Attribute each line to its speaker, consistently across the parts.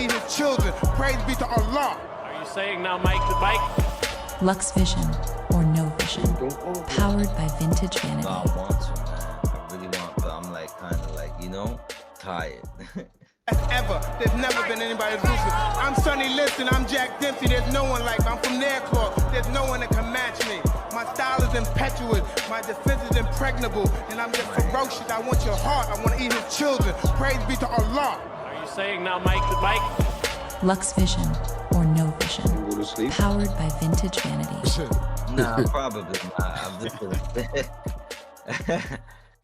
Speaker 1: eat his children. Praise be to Allah.
Speaker 2: Are you saying now, Mike the Bike?
Speaker 3: Lux Vision or No Vision, powered by Vintage Vanity.
Speaker 4: I want to, man. I really want, but I'm like kind of like, you know, tired.
Speaker 1: Ever. There's never been anybody ruthless. I'm Sonny Liston, I'm Jack Dempsey. There's no one like me. I'm from Nairclaw. There's no one that can match me. My style is impetuous. My defense is impregnable. And I'm just ferocious. I want your heart. I want to eat his children. Praise be to Allah.
Speaker 2: Are you saying now, Mike the Bike?
Speaker 3: Lux Vision or No Vision, powered by Vintage Vanity.
Speaker 4: Nah, probably not. I'm just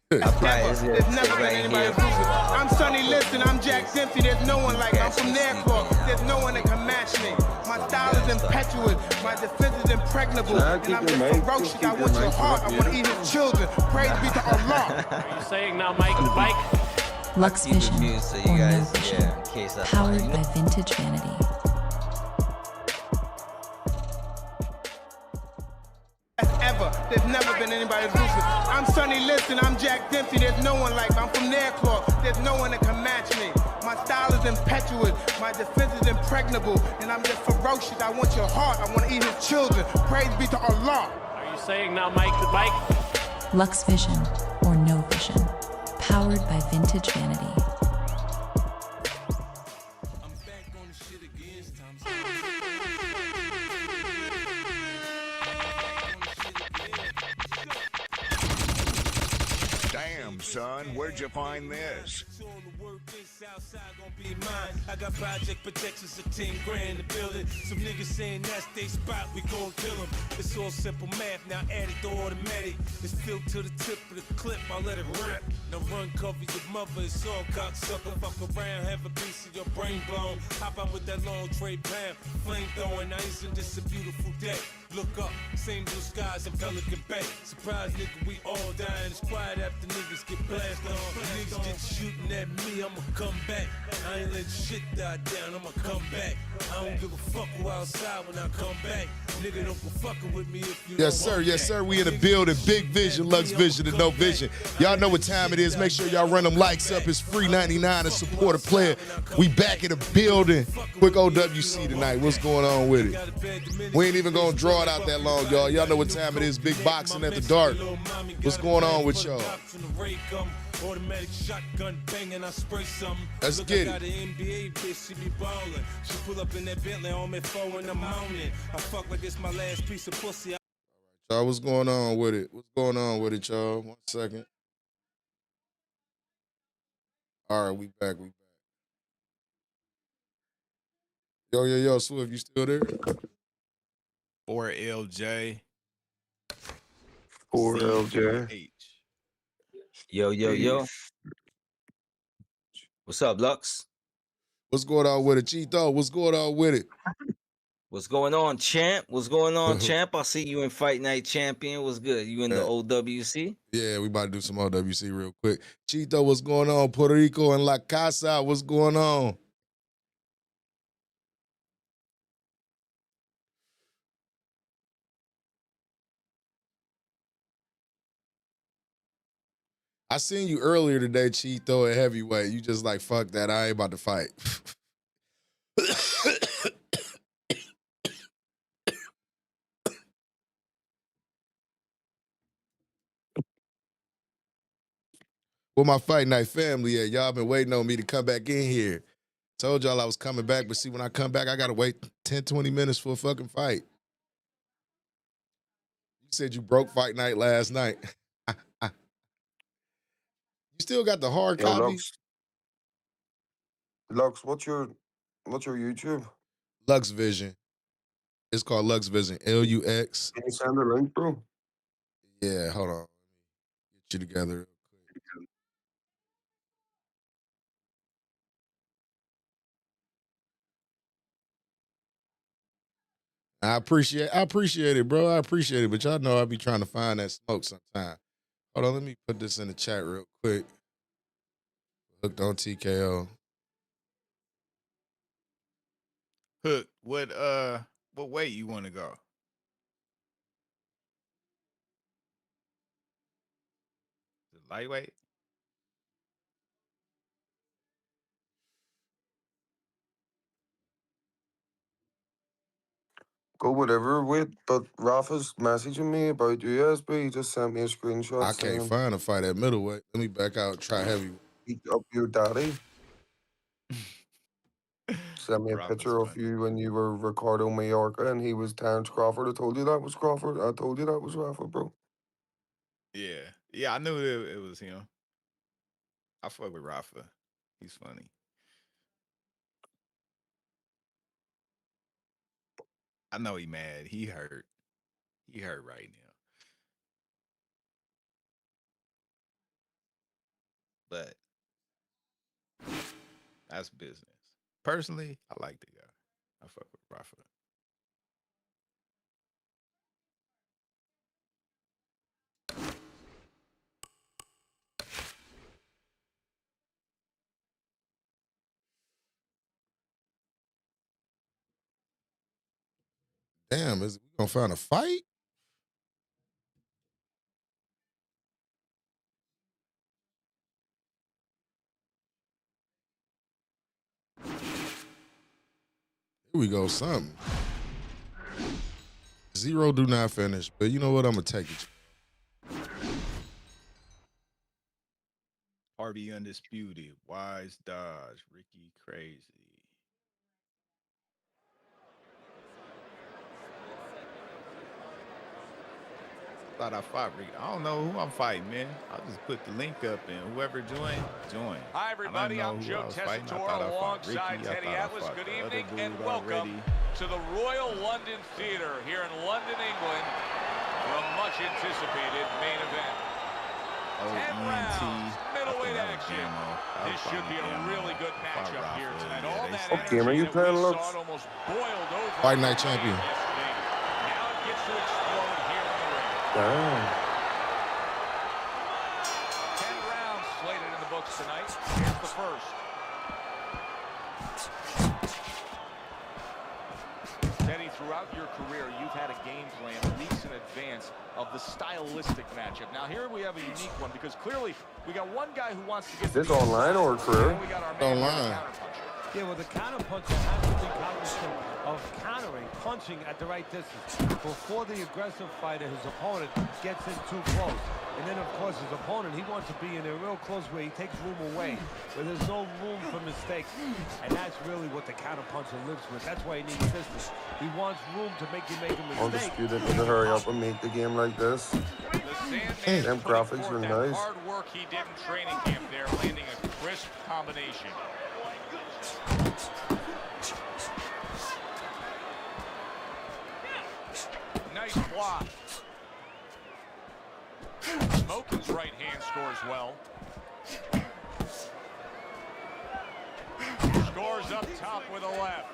Speaker 1: There's never been anybody ruthless. I'm Sonny Liston, I'm Jack Dempsey. There's no one like me. I'm from Nairclaw. There's no one that can match me. My style is impetuous. My defense is impregnable. And I'm just ferocious. I want your heart. I want to eat his children. Praise be to Allah.
Speaker 2: Are you saying now, Mike the Bike?
Speaker 3: Lux Vision or No Vision, powered by Vintage Vanity.
Speaker 1: Ever. There's never been anybody ruthless. I'm Sonny Liston, I'm Jack Dempsey. There's no one like me. I'm from Nairclaw. There's no one that can match me. My style is impetuous. My defense is impregnable. And I'm just ferocious. I want your heart. I want to eat his children. Praise be to Allah.
Speaker 2: Are you saying now, Mike the Bike?
Speaker 3: Lux Vision or No Vision, powered by Vintage Vanity.
Speaker 5: Damn, son, where'd you find this?
Speaker 6: I got project protections of 10 grand to build it. Some niggas saying that's they spot, we gon' kill them. It's all simple math, now add it to automatic. It's filled to the tip of the clip, I'll let it rip. Now run, cover your mother, it's all cocksucker. Fuck around, have a piece of your brain blown. Hop out with that long tray pound, flame throwing, now isn't this a beautiful day? Look up, same blue skies in Pelican Bay. Surprise nigga, we all dying. It's quiet after niggas get blasted on. Niggas get shooting at me, I'ma come back. I ain't let shit die down, I'ma come back. I don't give a fuck who outside when I come back. Nigga, don't go fucking with me if you
Speaker 7: Yes, sir. Yes, sir. We in the building. Big Vision, Lux Vision, and No Vision. Y'all know what time it is. Make sure y'all run them likes up. It's free 99 to support a player. We back in the building. Quick OWC tonight. What's going on with it? We ain't even gonna draw it out that long, y'all. Y'all know what time it is. Big boxing at the dark. What's going on with y'all?
Speaker 6: Automatic shotgun banging, I spray something.
Speaker 7: Let's
Speaker 6: Look,
Speaker 7: get
Speaker 6: I got an NBA bitch, she be ballin'. She pull up in that Bentley on me 4 in the morning. I fuck like it's my last piece of pussy.
Speaker 7: Y'all, what's going on with it? What's going on with it, y'all? 1 second. All right, we back. Yo, Swift, you still there?
Speaker 8: 4LJ.
Speaker 9: 4LJ.
Speaker 4: Yo. What's up, Lux?
Speaker 7: What's going on with it? Cheeto, what's going on with it?
Speaker 4: What's going on, champ? What's going on, champ? I see you in Fight Night Champion. What's good? You in the OWC?
Speaker 7: Yeah, we about to do some OWC real quick. Cheeto, what's going on? Puerto Rico and La Casa, what's going on? I seen you earlier today, Cheeto, at heavyweight. You just like, fuck that, I ain't about to fight. Where my Fight Night family at? Y'all been waiting on me to come back in here. Told y'all I was coming back, but see, when I come back, I gotta wait 10, 20 minutes for a fucking fight. You said you broke Fight Night last night. You still got the hard copy?
Speaker 9: Lux, what's your YouTube?
Speaker 7: Lux Vision. It's called Lux Vision. Lux.
Speaker 9: Can you send the link, bro?
Speaker 7: Yeah, hold on. Get you together. I appreciate it, bro. I appreciate it, but y'all know I be trying to find that smoke sometime. Hold on, let me put this in the chat real quick. Hooked on TKO.
Speaker 8: Hook, what weight you want to go? Is it lightweight?
Speaker 9: Go whatever. Wait, but Rafa's messaging me about USB. He just sent me a screenshot.
Speaker 7: I can't
Speaker 9: saying,
Speaker 7: find a fight at middleweight. Let me back out. Try heavy.
Speaker 9: "Beat up your daddy." Sent me a
Speaker 8: Rafa's
Speaker 9: picture of
Speaker 8: funny.
Speaker 9: you when you were Ricardo Mallorca and he was Terrence Crawford. I told you that was Crawford. I told you that was Rafa, bro.
Speaker 8: Yeah, I knew it was him. I fuck with Rafa. He's funny. I know he mad. He hurt. He hurt right now. But that's business. Personally, I like the guy. I fuck with Rafa.
Speaker 7: Damn, we gonna find a fight? Here we go, something. 0 do not finish, but you know what? I'm gonna take it.
Speaker 8: Harvey Undisputed, Wise Dodge, Ricky Crazy. Thought I fought Ricky. I don't know who I'm fighting, man. I'll just put the link up and whoever join.
Speaker 10: Hi, everybody. I'm Joe Tessitore alongside Teddy Atlas. Good evening and welcome to the Royal London Theatre here in London, England, for a much anticipated main event. 10 rounds, middleweight action. This should be a really good matchup here tonight. All that
Speaker 9: Okay, are you
Speaker 10: energy that
Speaker 9: playing
Speaker 10: we
Speaker 9: Lux?
Speaker 10: saw almost boiled over.
Speaker 7: Fight night champion.
Speaker 10: Now it gets to explode here in the ring.
Speaker 9: Damn.
Speaker 10: 10 rounds slated in the books tonight. Here's the first. Teddy, throughout your career, you've had a game plan weeks in advance of the stylistic matchup. Now here we have a unique one because clearly we got one guy who wants to get
Speaker 9: Is this online or career?
Speaker 10: and we got our man
Speaker 7: Online.
Speaker 10: counterpuncher.
Speaker 11: Yeah, well, the counterpuncher has to be cognizant of countering, punching at the right distance before the aggressive fighter, his opponent, gets in too close. And then, of course, his opponent, he wants to be in a real close where he takes room away, where there's no room for mistakes. And that's really what the counterpuncher lives with. That's why he needs distance. He wants room to make you make a mistake.
Speaker 9: Undisputed need to hurry up and make the game like this.
Speaker 10: The Sandman's
Speaker 9: Them
Speaker 10: putting
Speaker 9: graphics
Speaker 10: forth
Speaker 9: are
Speaker 10: that
Speaker 9: nice.
Speaker 10: hard work he did in training camp there, landing a crisp combination. Nice block. Smokin's right hand scores well. Scores up top with a left.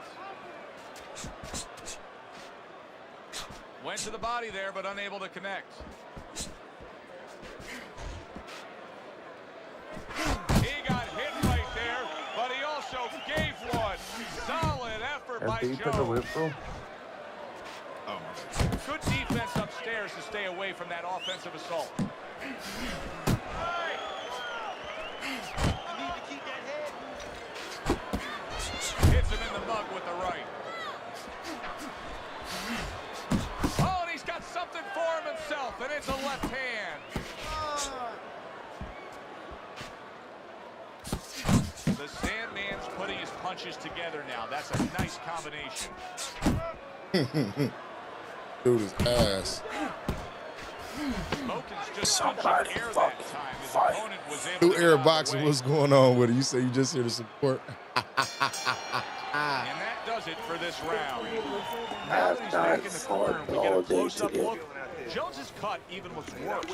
Speaker 10: Went to the body there, but unable to connect. He got hit right there, but he also gave one. Solid effort by
Speaker 9: FD took a
Speaker 10: Joe.
Speaker 9: whip, bro.
Speaker 8: Oh,
Speaker 10: Good defense upstairs to stay away from that offensive assault. Hits him in the mug with the right. Oh, and he's got something for him himself, and it's a left hand. The Sandman's putting his punches together now. That's a nice combination.
Speaker 7: Dude is ass.
Speaker 10: Smokin's just punching air that time. His opponent was able
Speaker 7: New
Speaker 10: to
Speaker 7: air
Speaker 10: get out of the
Speaker 7: boxing,
Speaker 10: way.
Speaker 7: what's going on with it? You say you just here to support.
Speaker 10: And that does it for this round. Now that he's back in the corner, we get a close-up look. Jones's cut even looks worse.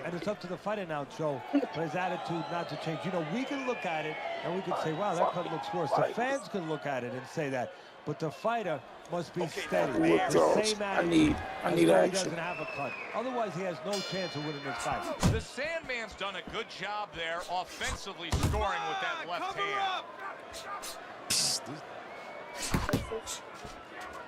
Speaker 11: And it's up to the fighter now, Joe, for his attitude not to change. You know, we can look at it and we can say, wow, that cut looks worse. The fans can look at it and say that. But the fighter must be steady. The same attitude as though he doesn't have a cut. Otherwise, he has no chance of winning this fight.
Speaker 10: The Sandman's done a good job there offensively scoring with that left hand.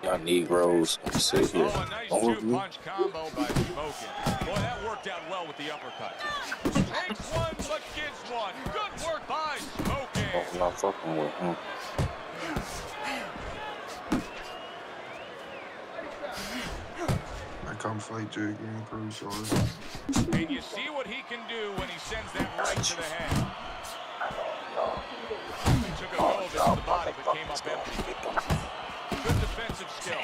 Speaker 12: Y'all Negroes, I'm sit here.
Speaker 10: Oh, a nice two-punch combo by Smokin. Boy, that worked out well with the uppercut. Takes one, but gives one. Good work by Smokin.
Speaker 12: Oh, I'm not fucking with him.
Speaker 9: can't fight Jake Anchor, sorry.
Speaker 10: And you see what he can do when he sends that right to the head. He took a go of it to the body, but came up empty. Good defensive skill.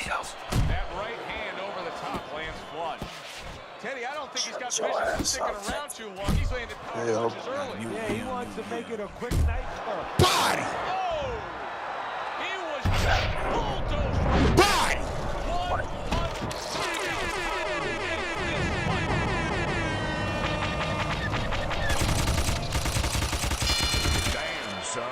Speaker 10: That right hand over the top lands flush. Teddy, I don't think he's got vision for sticking around too long. He's landed power punches early.
Speaker 11: Yeah, he wants to make it a quick night for him.
Speaker 7: Body!
Speaker 10: Oh! He was just bulldozed.
Speaker 7: Body!
Speaker 10: One punch.
Speaker 5: Damn, son.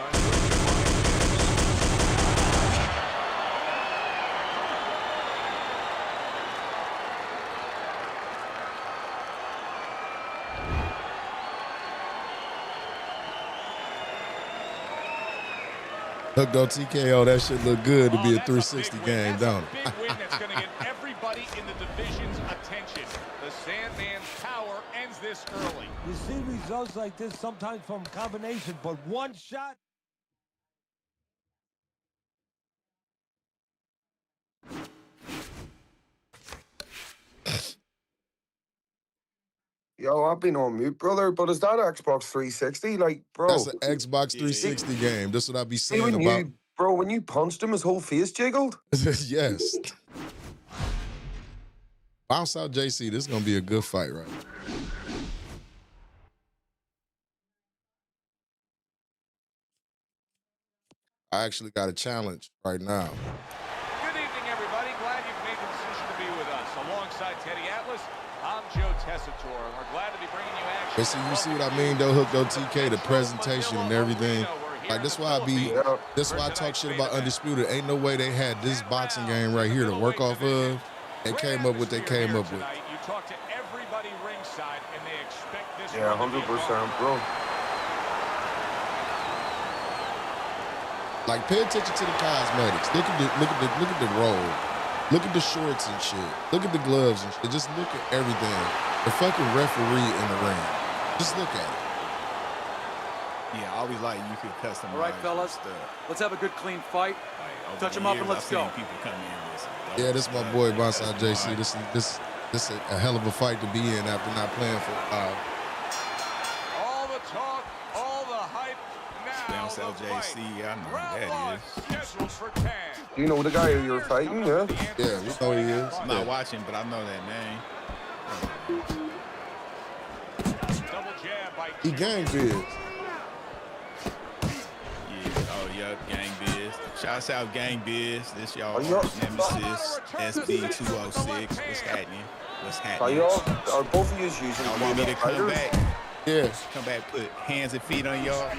Speaker 7: Hooked on TKO, that shit look good to be a 360 game, don't it?
Speaker 10: Big win that's going to get everybody in the division's attention. The Sandman's power ends this early.
Speaker 11: You see results like this sometimes from combination, but one shot.
Speaker 9: Yo, I've been on mute, brother, but is that Xbox 360? Like, bro.
Speaker 7: That's an Xbox 360 game. That's what I be
Speaker 9: See,
Speaker 7: saying about.
Speaker 9: bro, when you punched him, his whole face jiggled?
Speaker 7: Yes. Bounce out JC. This is going to be a good fight, right? I actually got a challenge right now.
Speaker 10: Good evening, everybody. Glad you've made the decision to be with us. Alongside Teddy Atlas, I'm Joe Tessitore, and we're glad to be bringing you action.
Speaker 7: But see, you see what I mean, though, Hooked on TK, the presentation and everything. Like, that's why I talk shit about Undisputed. Ain't no way they had this boxing game right here to work off of. They came up with what they came up with.
Speaker 10: You talk to everybody ringside, and they expect this.
Speaker 9: Yeah, 100%, bro.
Speaker 7: Like, pay attention to the cosmetics. Look at the robe. Look at the shorts and shit. Look at the gloves and shit. Just look at everything. The fucking referee in the ring. Just look at it.
Speaker 8: Yeah, I always like you could customize.
Speaker 13: All right, fellas, let's have a good, clean fight. Touch him up and let's go.
Speaker 8: People come in with
Speaker 7: Yeah, this is my boy Bonsai JC. This is a hell of a fight to be in after not playing for a while.
Speaker 10: All the talk, all the hype. Now
Speaker 8: Bonsai JC, I know who that is.
Speaker 10: Scheduled for 10.
Speaker 9: Do you know the guy who you're fighting, yeah?
Speaker 7: Yeah, we know he is.
Speaker 8: I'm not watching, but I know that name.
Speaker 10: Double jab by
Speaker 7: He gang biz.
Speaker 8: Yeah, Gang Biz. Shouts out Gang Biz. This y'all
Speaker 9: y'all-
Speaker 8: Nemesis SB206. What's happening? What's
Speaker 9: Are
Speaker 8: happening?
Speaker 9: y'all, are both of you using
Speaker 8: Y'all want me to come
Speaker 9: fighters?
Speaker 8: back?
Speaker 7: Yeah.
Speaker 8: Come back, put hands and feet on y'all?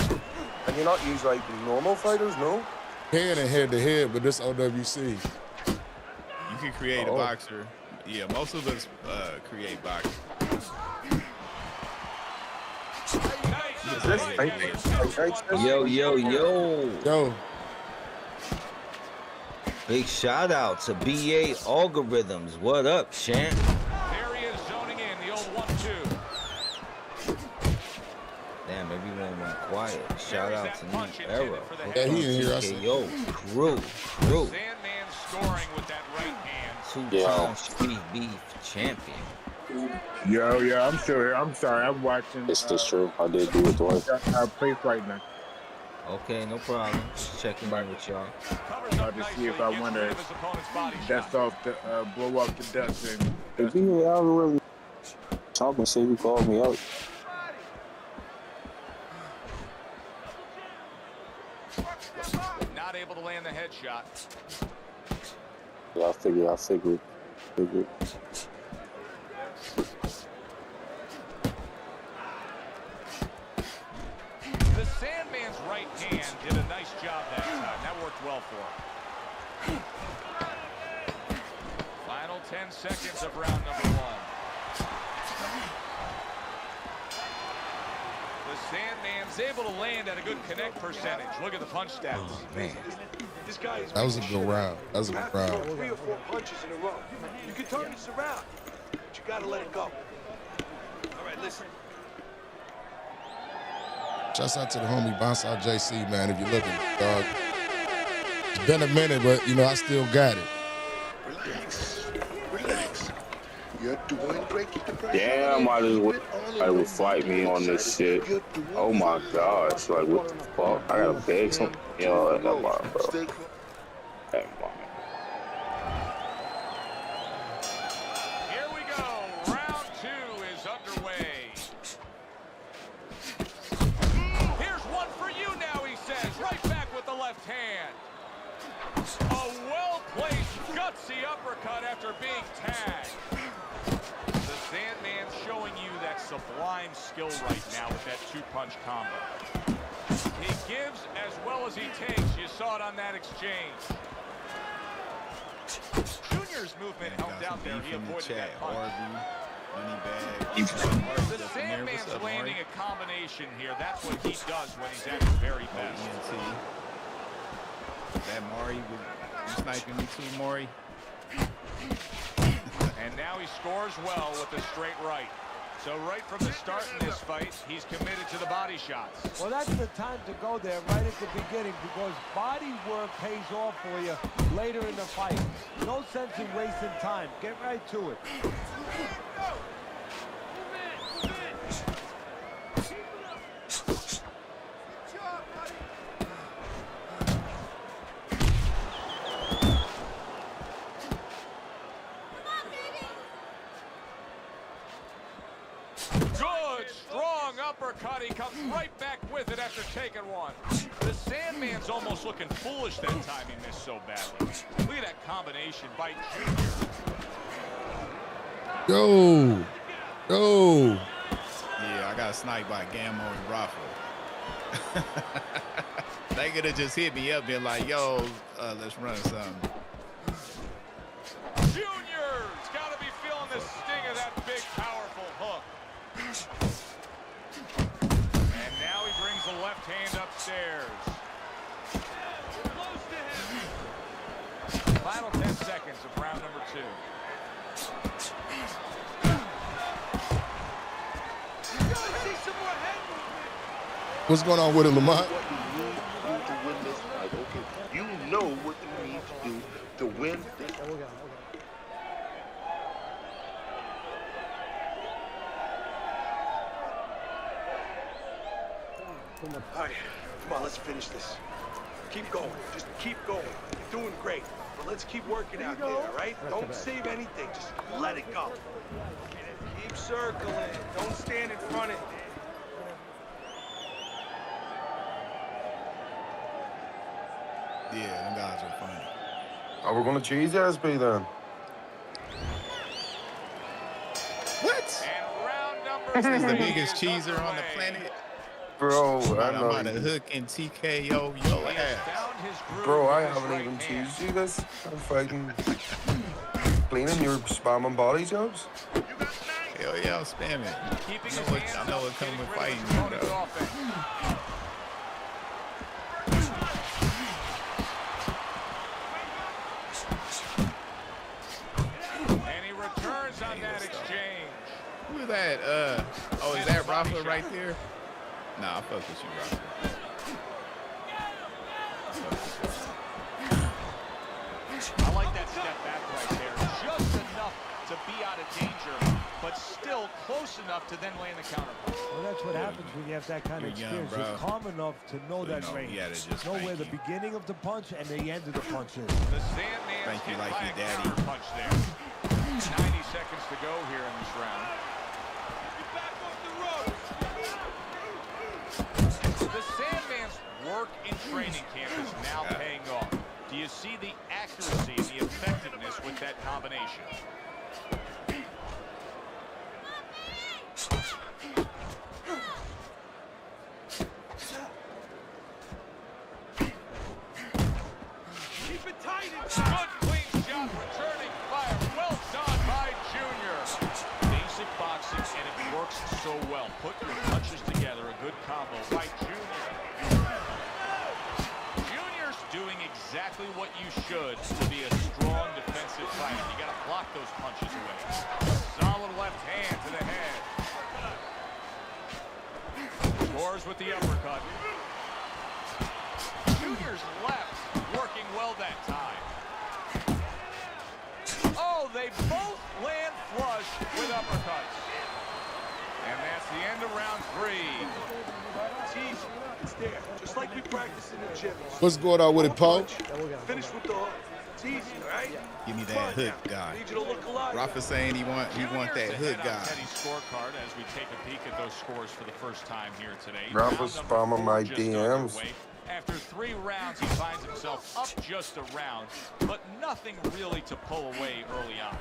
Speaker 9: And you're not using like normal fighters, no?
Speaker 7: Head and head to head, but this OWC.
Speaker 8: You can create a boxer. Yeah, most of us create boxers.
Speaker 4: Yo. Big shout out to BA Algorithms. What up, champ?
Speaker 10: There he is zoning in the old 1-2.
Speaker 4: Damn, everyone went quiet. Shout out to New Era.
Speaker 7: Yeah, he in here. I see.
Speaker 4: Yo, crew.
Speaker 10: Sandman scoring with that right hand.
Speaker 4: Two-time street beef champion.
Speaker 14: Yo, I'm still here. I'm sorry. I'm watching.
Speaker 12: It's just true. I did do it twice.
Speaker 14: I play right now.
Speaker 4: Okay, no problem. Just checking in with y'all.
Speaker 14: To see if I want to dust off the blow off the dust and.
Speaker 12: If you ever really talking, say you called me out.
Speaker 10: Not able to land the headshot.
Speaker 12: Yeah, I figured.
Speaker 10: The Sandman's right hand did a nice job that time. That worked well for him. Final 10 seconds of round number 1. The Sandman's able to land at a good connect percentage. Look at the punch stats.
Speaker 4: Oh, man.
Speaker 7: That was a good round. That was a good round.
Speaker 6: 3 or 4 punches in a row. You can turn this around, but you gotta let it go. All right, listen.
Speaker 7: Shouts out to the homie Bonsai JC, man. If you're looking, dog. It's been a minute, but I still got it.
Speaker 14: Relax.
Speaker 12: Damn, I would fight me on this shit. Oh my gosh, like what the fuck? I gotta beg some. Yo, never mind, bro. Never mind.
Speaker 10: Here we go. Round 2 is underway. Here's one for you now, he says. Right back with the left hand. A well-placed, gutsy uppercut after being tagged. The Sandman's showing you that sublime skill right now with that 2-punch combo. He gives as well as he takes. You saw it on that exchange. Junior's movement helped out there. He avoided that punch. The Sandman's landing a combination here. That's what he does when he's at his very best.
Speaker 8: That Maury was sniping me too, Maury.
Speaker 10: And now he scores well with the straight right. So right from the start in this fight, he's committed to the body shots.
Speaker 11: Well, that's the time to go there right at the beginning because body work pays off for you later in the fight. No sense in wasting time. Get right to it.
Speaker 10: Uppercut, he comes right back with it after taking one. The Sandman's almost looking foolish that time he missed so badly. Look at that combination by Junior.
Speaker 7: Go.
Speaker 8: Yeah, I got sniped by Gammo and Rafa. They could have just hit me up and like, yo, let's run something.
Speaker 10: Junior's got to be feeling the sting of that big, powerful hook. And now he brings the left hand upstairs. Close to him. Final 10 seconds of round number 2.
Speaker 7: What's going on with it, Lamont?
Speaker 5: You know what you need to do to win this.
Speaker 6: All right, come on, let's finish this. Keep going, just keep going. You're doing great, but let's keep working out there, all right? Don't save anything, just let it go. Keep circling, don't stand in front of it.
Speaker 8: Yeah, them guys are funny.
Speaker 9: Oh, we're gonna cheese SB then.
Speaker 8: What? This is the biggest cheeser on the planet.
Speaker 9: Bro,
Speaker 8: I'm about to hook and TKO your ass.
Speaker 9: Bro, I haven't even cheesed you this. I'm fighting. Cleaning your spamming body jobs?
Speaker 8: Hell yeah, I'm spamming. I know what comes with fighting you, bro.
Speaker 10: And he returns on that exchange.
Speaker 8: Who is that? Oh, is that Rafa right there? Nah, I fuck with you, Rafa.
Speaker 10: I like that step back right there. Just enough to be out of danger, but still close enough to then land the counter.
Speaker 11: Well, that's what happens when you have that kind of experience. You're calm enough to know that range. Know where the beginning of the punch and the end of the punch is.
Speaker 10: The Sandman
Speaker 8: Thank you, like your daddy.
Speaker 10: Punch there. 90 seconds to go here in this round. The Sandman's work in training camp is now paying off. Do you see the accuracy and the effectiveness with that combination?
Speaker 6: Keep it tight.
Speaker 10: Good clean shot, returning fire. Well done by Junior. Basic boxing, and it works so well. Put your punches together, a good combo by Junior. Junior's doing exactly what you should to be a strong defensive fighter. You got to block those punches away. Solid left hand to the head. Scores with the uppercut. Junior's left working well that time. Oh, they both land flush with uppercuts. And that's the end of round 3.
Speaker 6: It's easy. It's there. Just like we practice in the gym.
Speaker 7: What's going on with it, Paul?
Speaker 6: Finish with the hook. It's easy, right?
Speaker 8: Give me that hook guy.
Speaker 6: Need you to look alive.
Speaker 8: Rafa saying he want that hook guy.
Speaker 10: Teddy's scorecard as we take a peek at those scores for the first time here today.
Speaker 9: Rafa's spamming my DMs.
Speaker 10: After 3 rounds, he finds himself up just a round, but nothing really to pull away early on.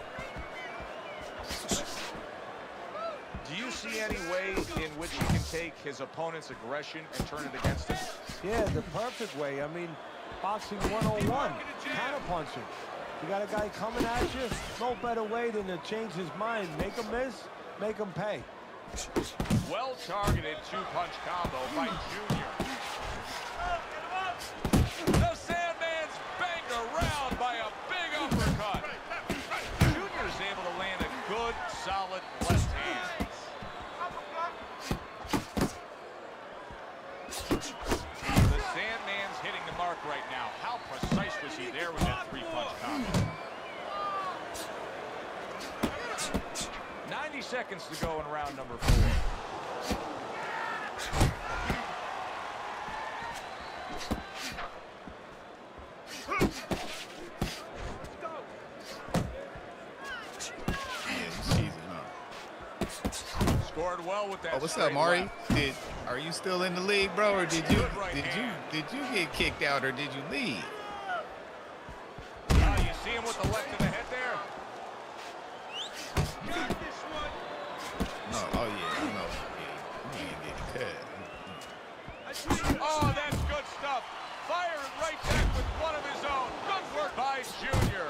Speaker 10: Do you see any way in which he can take his opponent's aggression and turn it against him?
Speaker 11: Yeah, the perfect way. I mean, boxing 101, counterpunching. You got a guy coming at you, no better way than to change his mind. Make him miss, make him pay.
Speaker 10: Well-targeted 2-punch combo by Junior. The Sandman's banged around by a big uppercut. Junior's able to land a good, solid left hand. The Sandman's hitting the mark right now. How precise was he there with that 3-punch combo? 90 seconds to go in round number 4. Scored well with that.
Speaker 8: Oh, what's up, Mari? Are you still in the league, bro, or did you get kicked out, or did you leave?
Speaker 10: You see him with the left of the head there.
Speaker 8: No, oh yeah, no, yeah, he ain't getting cut.
Speaker 10: Oh, that's good stuff. Firing right back with one of his own. Good work by Junior.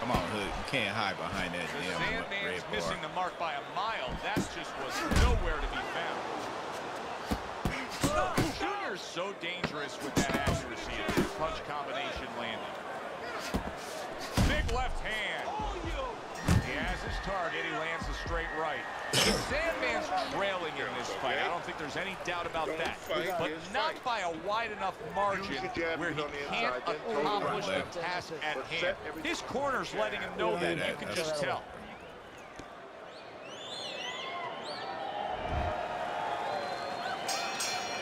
Speaker 8: Come on, Hood. You can't hide behind that damn
Speaker 10: Sandman's
Speaker 8: red
Speaker 10: missing
Speaker 8: bar.
Speaker 10: the mark by a mile. That just was nowhere to be found. Junior's so dangerous with that accuracy. A 2-punch combination landing. Big left hand. He has his target. He lands a straight right. Sandman's trailing in this fight. I don't think there's any doubt about that. But not by a wide enough margin where he can't accomplish the task at hand. His corner's letting him know that. You can just tell.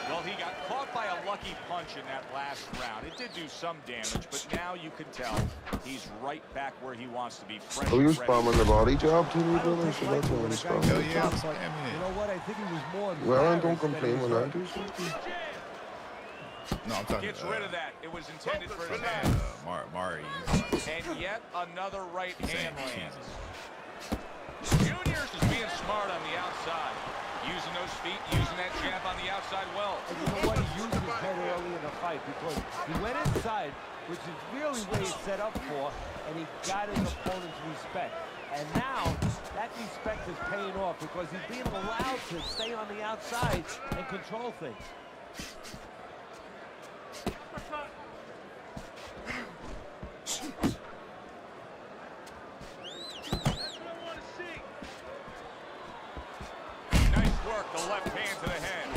Speaker 10: Well, he got caught by a lucky punch in that last round. It did do some damage, but now you can tell he's right back where he wants to be. Fresh.
Speaker 9: Oh, you spamming the body job to me, brother? So that's what I'm spamming.
Speaker 8: Hell yeah, I'm
Speaker 11: You know what? I think he was more.
Speaker 9: Well, I don't complain when I do something.
Speaker 8: No, I'm talking
Speaker 10: Gets rid of that. It was intended for his head.
Speaker 8: Mari.
Speaker 10: And yet another right hand lands. Junior's is being smart on the outside. Using those feet, using that jab on the outside well.
Speaker 11: And you know what? He used his head early in the fight because he went inside, which is really what he's set up for, and he got his opponent's respect. And now, that respect is paying off because he's being allowed to stay on the outside and control things.
Speaker 10: Work the left hand to the head.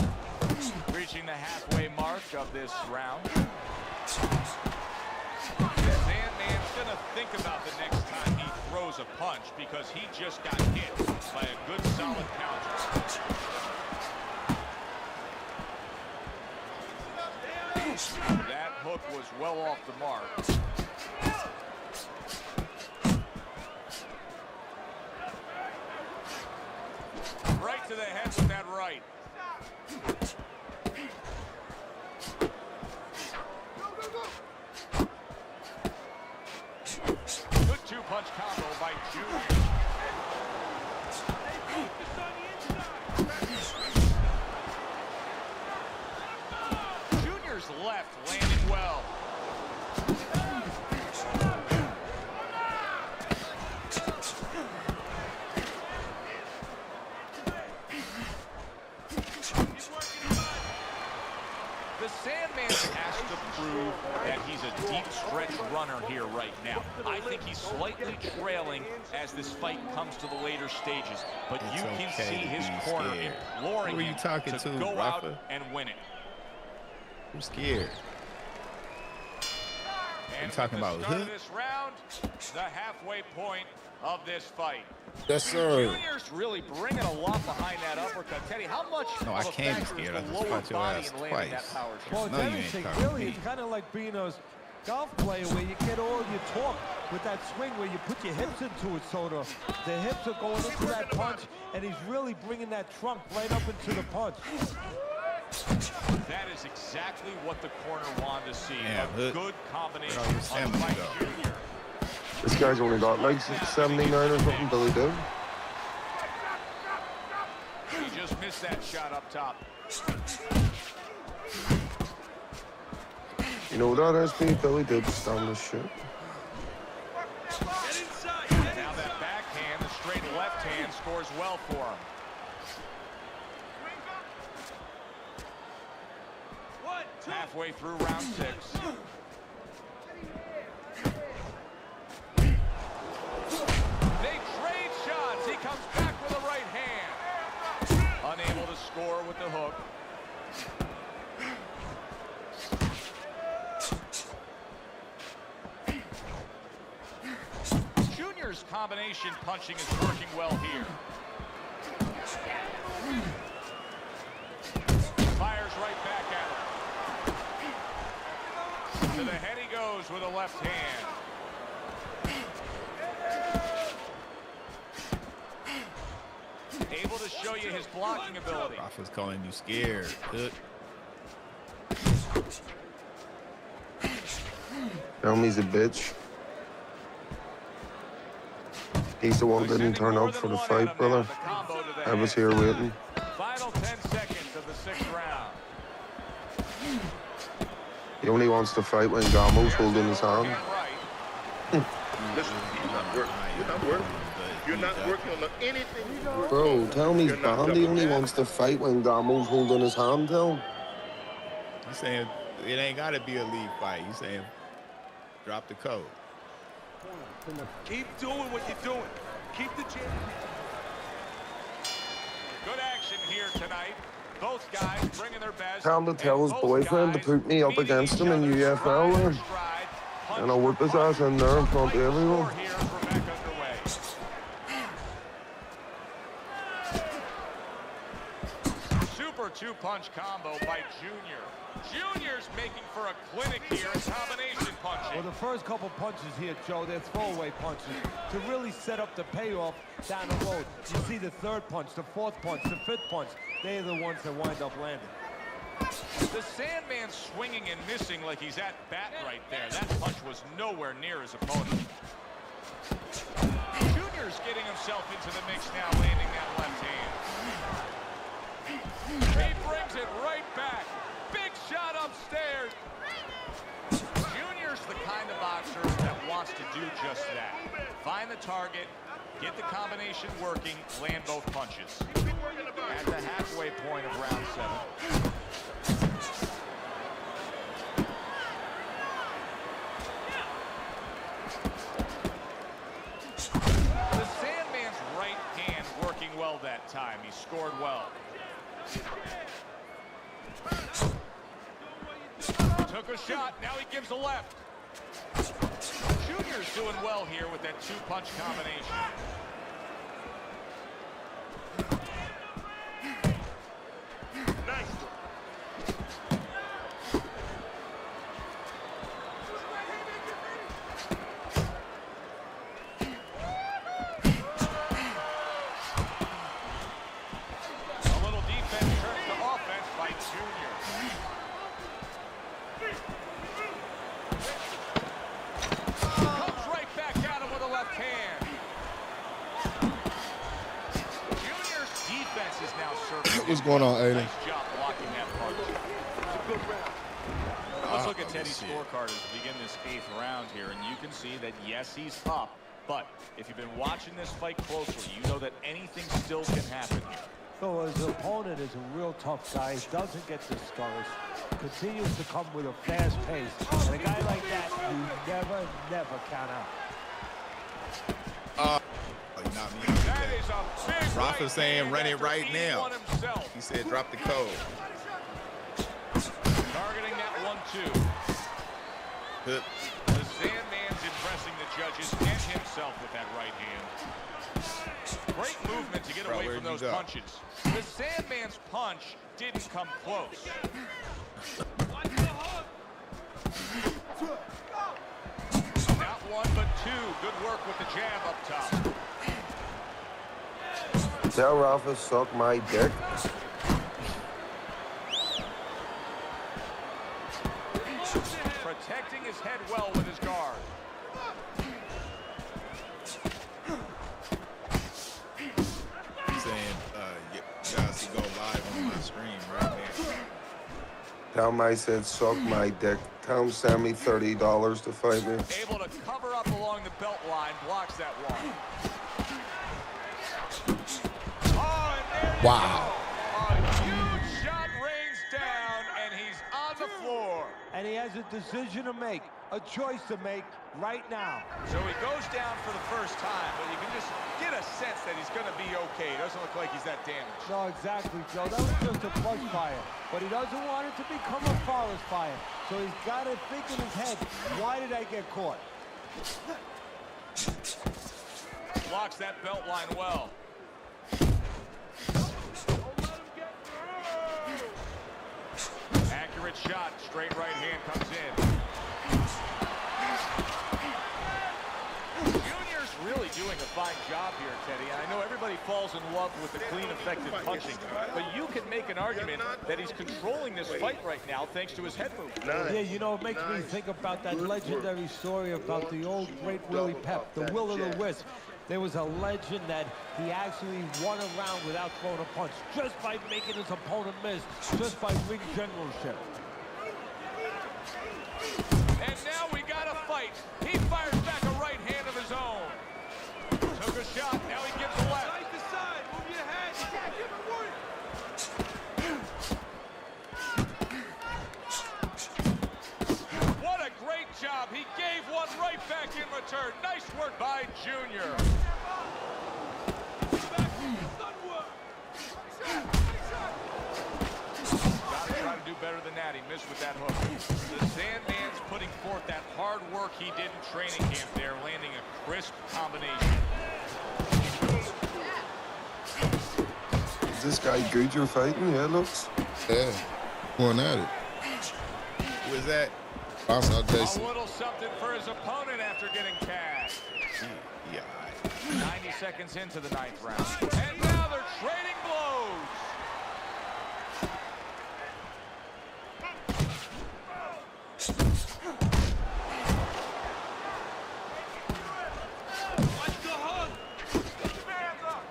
Speaker 10: Reaching the halfway mark of this round. Sandman's gonna think about the next time he throws a punch because he just got hit by a good solid counter. That hook was well off the mark. Right to the head with that right. Good 2-punch combo by Junior. Junior's left landing well. The Sandman has to prove that he's a deep stretch runner here right now. I think he's slightly trailing as this fight comes to the later stages, but you can see his corner imploring him to go out and win it.
Speaker 8: I'm scared.
Speaker 10: And
Speaker 8: talking
Speaker 10: with the
Speaker 8: about
Speaker 10: start of
Speaker 8: hook?
Speaker 10: this round, the halfway point of this fight.
Speaker 7: Yes, sir.
Speaker 10: Junior's really bringing a lot behind that uppercut. Teddy, how much
Speaker 8: No,
Speaker 10: of
Speaker 8: I
Speaker 10: a
Speaker 8: can't be
Speaker 10: factor is
Speaker 8: scared. I
Speaker 10: the
Speaker 8: just
Speaker 10: lower
Speaker 8: caught your
Speaker 10: body
Speaker 8: ass
Speaker 10: in landing that
Speaker 8: twice.
Speaker 10: power shot?
Speaker 11: Well,
Speaker 8: No, you
Speaker 11: it's
Speaker 8: ain't
Speaker 11: anything,
Speaker 8: covering
Speaker 11: really,
Speaker 8: me.
Speaker 11: it's kind of like being a golf player where you get all your torque with that swing where you put your hips into it, so the hips are going into that punch, and he's really bringing that trunk right up into the punch.
Speaker 10: That is exactly what the corner wanted to see.
Speaker 8: Yeah,
Speaker 10: a
Speaker 8: but
Speaker 10: good combination
Speaker 8: where all your
Speaker 10: on
Speaker 8: stamina
Speaker 10: Mike
Speaker 8: go?
Speaker 10: Jr.
Speaker 9: This guy's only got like 79 or something, Billy did.
Speaker 10: He just missed that shot up top.
Speaker 9: You know that, SB? Billy did stand this shit.
Speaker 10: Now that backhand, the straight left hand scores well for him. Halfway through round 6. They trade shots. He comes back with a right hand. Unable to score with the hook. Junior's combination punching is working well here. Fires right back at him. To the head he goes with a left hand. Able to show you his blocking ability.
Speaker 8: Rafa's calling you scared. Good.
Speaker 9: Tell me he's a bitch. He's the one that didn't turn up for the fight, brother. I was here waiting.
Speaker 10: Final 10 seconds of the 6th round.
Speaker 9: He only wants to fight when Gamo's holding his hand.
Speaker 5: Listen, you're not working. You're not working. You're not working on anything.
Speaker 9: Bro, tell me he's banned. He only wants to fight when Gamo's holding his hand, tell him.
Speaker 8: He's saying it ain't got to be a lead fight. He's saying drop the code.
Speaker 6: Keep doing what you're doing. Keep the jab.
Speaker 10: Good action here tonight. Both guys bringing their best.
Speaker 9: Tell him to tell his boyfriend to put me up against him in UFL, man. And I'll whip his ass in there in front of everyone.
Speaker 10: Super two-punch combo by Junior. Junior's making for a clinic here in combination punching.
Speaker 11: Well, the first couple punches here, Joe, they're throwaway punches to really set up the payoff down the road. You see the third punch, the fourth punch, the fifth punch. They're the ones that wind up landing.
Speaker 10: The Sandman swinging and missing like he's at bat right there. That punch was nowhere near his opponent. Junior's getting himself into the mix now, landing that left hand. He brings it right back. Big shot upstairs. Junior's the kind of boxer that wants to do just that. Find the target, get the combination working, land both punches. At the halfway point of round 7. The Sandman's right hand working well that time. He scored well. Took a shot, now he gives a left. Junior's doing well here with that two-punch combination.
Speaker 5: Nice.
Speaker 10: A little defense turns to offense by Junior. Comes right back at him with a left hand. Junior's defense is now serving.
Speaker 7: What's going on, Aiden?
Speaker 10: Nice job blocking that punch. Let's look at Teddy's scorecard as we begin this 8th round here, and you can see that, yes, he's up, but if you've been watching this fight closely, you know that anything still can happen here.
Speaker 11: So his opponent is a real tough guy. He doesn't get discouraged. Continues to come with a fast pace. And a guy like that, you never count out.
Speaker 8: Not me.
Speaker 10: That is a big
Speaker 8: Rafa's saying run it
Speaker 10: after
Speaker 8: right
Speaker 10: he
Speaker 8: now.
Speaker 10: won himself.
Speaker 8: He said drop the code.
Speaker 10: Targeting that 1-2.
Speaker 8: Hook.
Speaker 10: The judges and himself with that right hand. Great movement to get away from those punches. The Sandman's punch didn't come close. Not one, but two. Good work with the jab up top.
Speaker 9: Tell Rafa suck my dick.
Speaker 10: Protecting his head well with his guard.
Speaker 8: Saying, guys can go live on my stream right now.
Speaker 9: Tell him I said suck my dick. Tell him send me $30 to fight me.
Speaker 10: Able to cover up along the belt line, blocks that one. Oh, and there
Speaker 7: Wow.
Speaker 10: a huge shot rains down, and he's on the floor.
Speaker 11: And he has a decision to make, a choice to make right now.
Speaker 10: So he goes down for the first time, but you can just get a sense that he's going to be okay. Doesn't look like he's that damaged.
Speaker 11: No, exactly, Joe. That was just a brush fire. But he doesn't want it to become a forest fire. So he's got to think in his head, why did I get caught?
Speaker 10: Blocks that belt line well. Accurate shot, straight right hand comes in. Junior's really doing a fine job here, Teddy. I know everybody falls in love with the clean, effective punching, but you can make an argument that he's controlling this fight right now thanks to his head movement.
Speaker 11: Yeah, you know, it makes me think about that legendary story about the old great Willie Pep, the Will of the Wisp. There was a legend that he actually won a round without throwing a punch, just by making his opponent miss, just by ring generalship.
Speaker 10: And now we got a fight. He fires back a right hand of his own. Took a shot, now he gives a left.
Speaker 6: Side to side, move your head. Yeah, give it one.
Speaker 10: What a great job. He gave one right back in return. Nice work by Junior. Gotta try to do better than that. He missed with that hook. The Sandman's putting forth that hard work he did in training camp there, landing a crisp combination.
Speaker 9: Is this guy good you're fighting? Yeah, looks.
Speaker 7: Yeah. Going at it.
Speaker 8: Who is that?
Speaker 7: I saw
Speaker 10: A
Speaker 7: Jason.
Speaker 10: little something for his opponent after getting tagged.
Speaker 8: Yeah.
Speaker 10: 90 seconds into the ninth round. And now they're trading blows.
Speaker 6: Watch the hug. Hands up.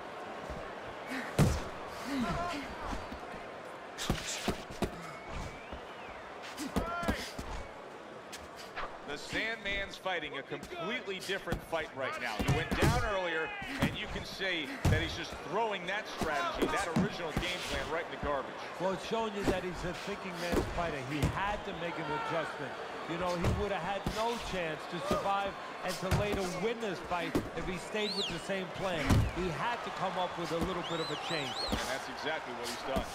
Speaker 10: The Sandman's fighting a completely different fight right now. He went down earlier, and you can see that he's just throwing that strategy, that original game plan, right in the garbage.
Speaker 11: Well, it's showing you that he's a thinking man's fighter. He had to make an adjustment. You know, he would have had no chance to survive and to later win this fight if he stayed with the same plan. He had to come up with a little bit of a change.
Speaker 10: And that's exactly what he's done.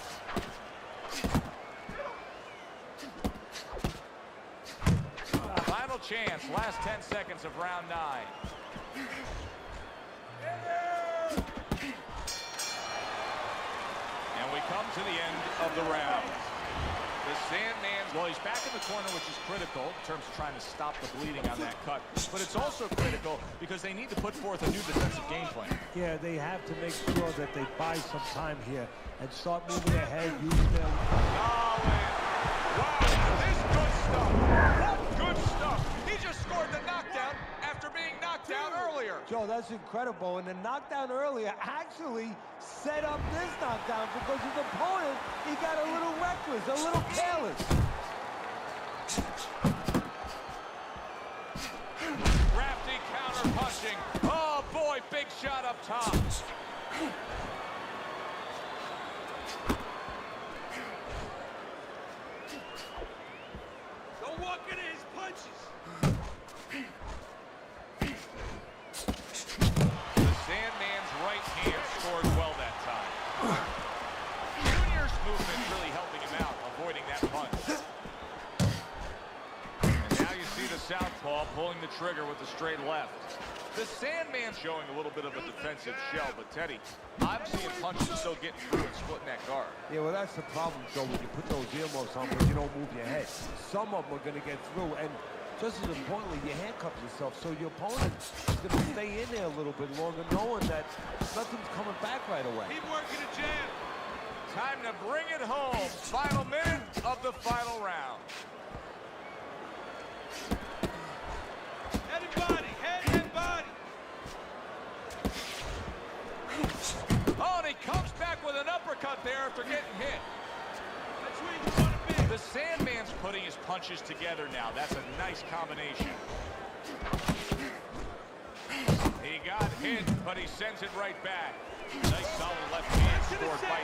Speaker 10: Final chance, last 10 seconds of round 9. And we come to the end of the round. The Sandman's, well, he's back in the corner, which is critical in terms of trying to stop the bleeding on that cut. But it's also critical because they need to put forth a new defensive game plan.
Speaker 11: Yeah, they have to make sure that they buy some time here and start moving ahead, using their...
Speaker 10: Wow, this good stuff. What good stuff. He just scored the knockdown after being knocked down earlier.
Speaker 11: Joe, that's incredible. And the knockdown earlier actually set up this knockdown because his opponent, he got a little reckless, a little careless.
Speaker 10: Crafty counter punching. Oh boy, big shot up top.
Speaker 6: Don't walk into his punches.
Speaker 10: The Sandman's right hand scored well that time. Junior's movement really helping him out, avoiding that punch. And now you see the southpaw Southpaw pulling the trigger with the straight left. The Sandman's showing a little bit of a defensive shell, but Teddy, I'm seeing punches still getting through and splitting that guard.
Speaker 11: Yeah, well, that's the problem, Joe, when you put those earmuffs on, but you don't move your head. Some of them are going to get through, and just as importantly, you handcuff yourself, so your opponent is going to stay in there a little bit longer, knowing that nothing's coming back right away.
Speaker 10: Keep working the jab. Time to bring it home. Final minute of the final round.
Speaker 6: Head and body, head and body.
Speaker 10: Oh, and he comes back with an uppercut there after getting hit.
Speaker 6: That's where you want to be.
Speaker 10: The Sandman's putting his punches together now. That's a nice combination. He got hit, but he sends it right back. Nice solid left hand scored by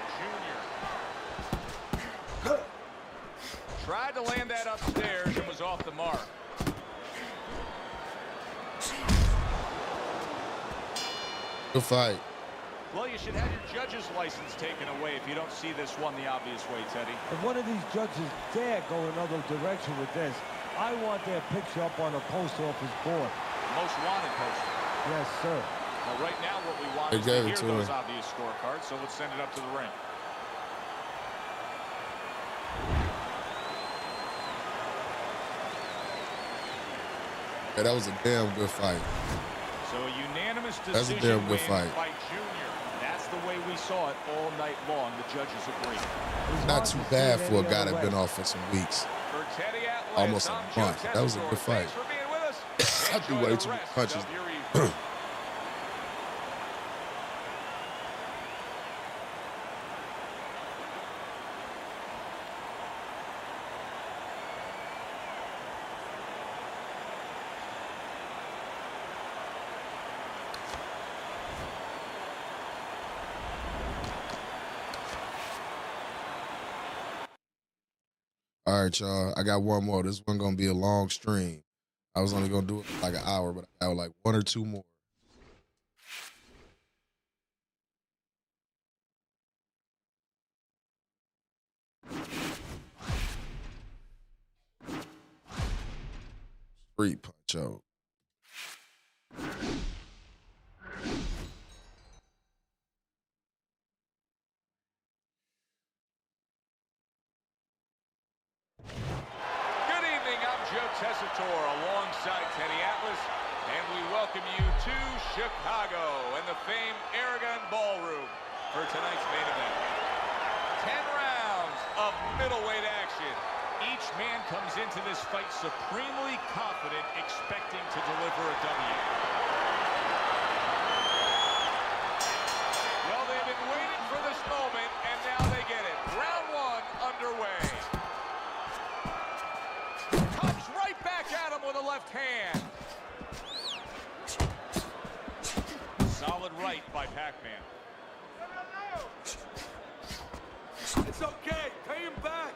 Speaker 10: Junior. Tried to land that upstairs and was off the mark.
Speaker 7: Good fight.
Speaker 10: Well, you should have your judge's license taken away if you don't see this one the obvious way, Teddy.
Speaker 11: If one of these judges dare go another direction with this, I want their picture up on a post office board.
Speaker 10: Most wanted poster.
Speaker 11: Yes, sir.
Speaker 10: Well, right now what we want
Speaker 7: They
Speaker 10: is to
Speaker 7: gave
Speaker 10: hear
Speaker 7: it to
Speaker 10: those
Speaker 7: him.
Speaker 10: obvious scorecards, so let's send it up to the ring.
Speaker 7: Yeah, that was a damn good fight.
Speaker 10: So a unanimous
Speaker 7: That's a
Speaker 10: decision
Speaker 7: damn good
Speaker 10: win
Speaker 7: fight.
Speaker 10: by Junior. That's the way we saw it all night long. The judges agree.
Speaker 7: Not too bad for a guy that been off for some weeks.
Speaker 10: For Teddy Atlas,
Speaker 7: Almost a
Speaker 10: I'm Joe
Speaker 7: month. That was a
Speaker 10: Tessitore.
Speaker 7: good fight.
Speaker 10: Thanks for being with us.
Speaker 7: I threw
Speaker 10: Enjoy
Speaker 7: way
Speaker 10: the
Speaker 7: too many
Speaker 10: rest
Speaker 7: punches.
Speaker 10: of your evening.
Speaker 7: All right, y'all. I got one more. This one gonna be a long stream. I was only gonna do it for like an hour, but I got like one or two more. Street punch out.
Speaker 10: Good evening, I'm Joe Tessitore alongside Teddy Atlas, and we welcome you to Chicago and the famed Aragon Ballroom for tonight's main event. 10 rounds of middleweight action. Each man comes into this fight supremely confident, expecting to deliver a W. Well, they've been waiting for this moment, and now they get it. Round one underway. Comes right back at him with a left hand. Solid right by Pac-Man.
Speaker 6: It's okay. Pay him back.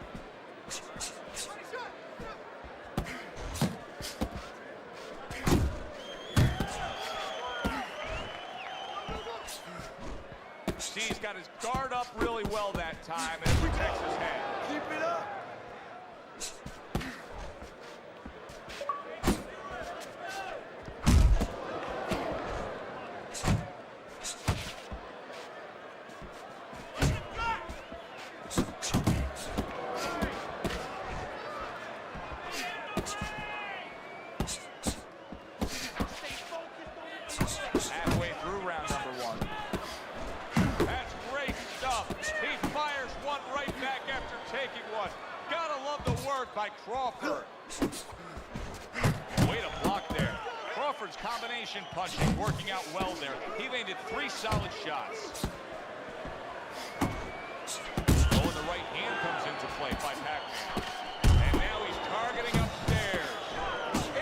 Speaker 10: See, he's got his guard up really well that time, and it protects his head.
Speaker 6: Keep it up.
Speaker 10: Halfway through round number one. That's great stuff. He fires one right back after taking one. Gotta love the work by Crawford. Way to block there. Crawford's combination punching working out well there. He landed 3 solid shots. Oh, and the right hand comes into play by Pac-Man. And now he's targeting upstairs.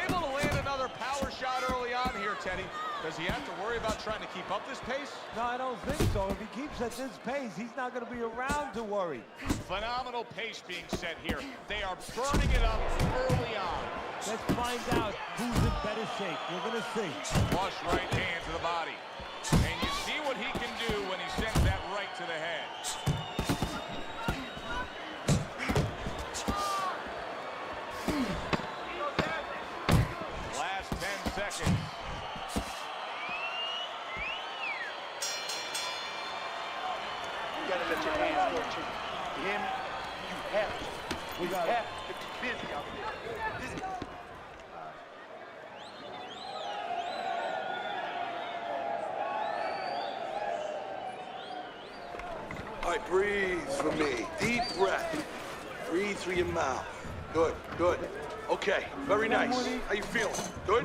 Speaker 10: Able to land another power shot early on here, Teddy. Does he have to worry about trying to keep up this pace?
Speaker 11: No, I don't think so. If he keeps at this pace, he's not going to be around to worry.
Speaker 10: Phenomenal pace being set here. They are burning it up early on.
Speaker 11: Let's find out who's in better shape. We're going to see.
Speaker 10: Flush right hand to the body. And you see what he can do when he sends that right to the head. seconds.
Speaker 15: You gotta let your hands go, too. You hear me? You have to. You have to be busy out there. Busy. All right, breathe for me. Deep breath. Breathe through your mouth. Good, good. Okay, very nice. How you feeling? Good?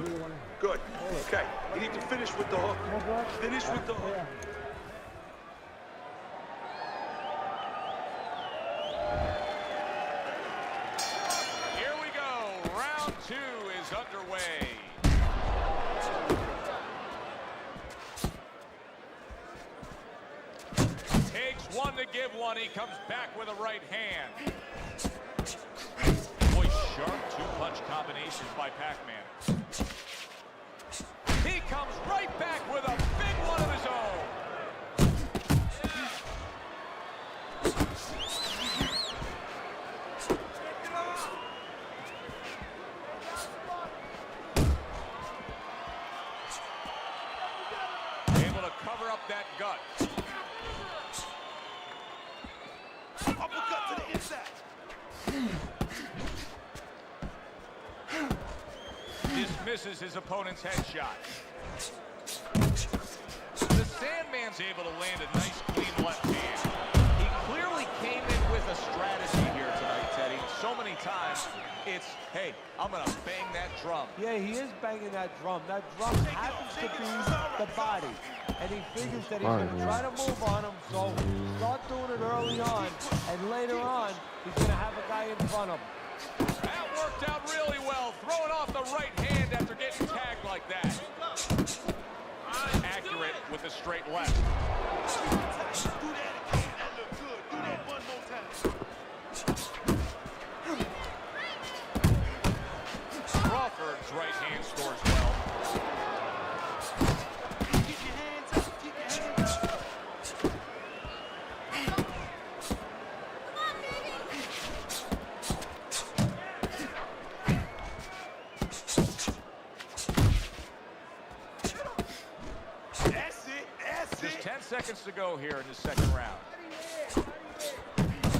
Speaker 15: Good. Okay, you need to finish with the hook. Finish with the hook.
Speaker 10: Here we go. Round 2 is underway. Takes one to give one. He comes back with a right hand. Boy, sharp two-punch combinations by Pac-Man. He comes right back with a big one of his own. Able to cover up that gut.
Speaker 15: Uppercut to the inside.
Speaker 10: Dismisses his opponent's headshot. The Sandman's able to land a nice, clean left hand. He clearly came in with a strategy here tonight, Teddy. So many times, it's, hey, I'm going to bang that drum.
Speaker 11: Yeah, he is banging that drum. That drum happens to be the body. And he figures that he's going to try to move on him, so start doing it early on, and later on, he's going to have a guy in front of him.
Speaker 10: That worked out really well, throwing off the right hand after getting tagged like that. Accurate with the straight left.
Speaker 15: Do that again. That looked good. Do that one more time.
Speaker 10: Crawford's right hand scores well.
Speaker 15: Keep your hands up. Keep your hands up. That's it. That's
Speaker 10: Just
Speaker 15: it.
Speaker 10: 10 seconds to go here in the second round.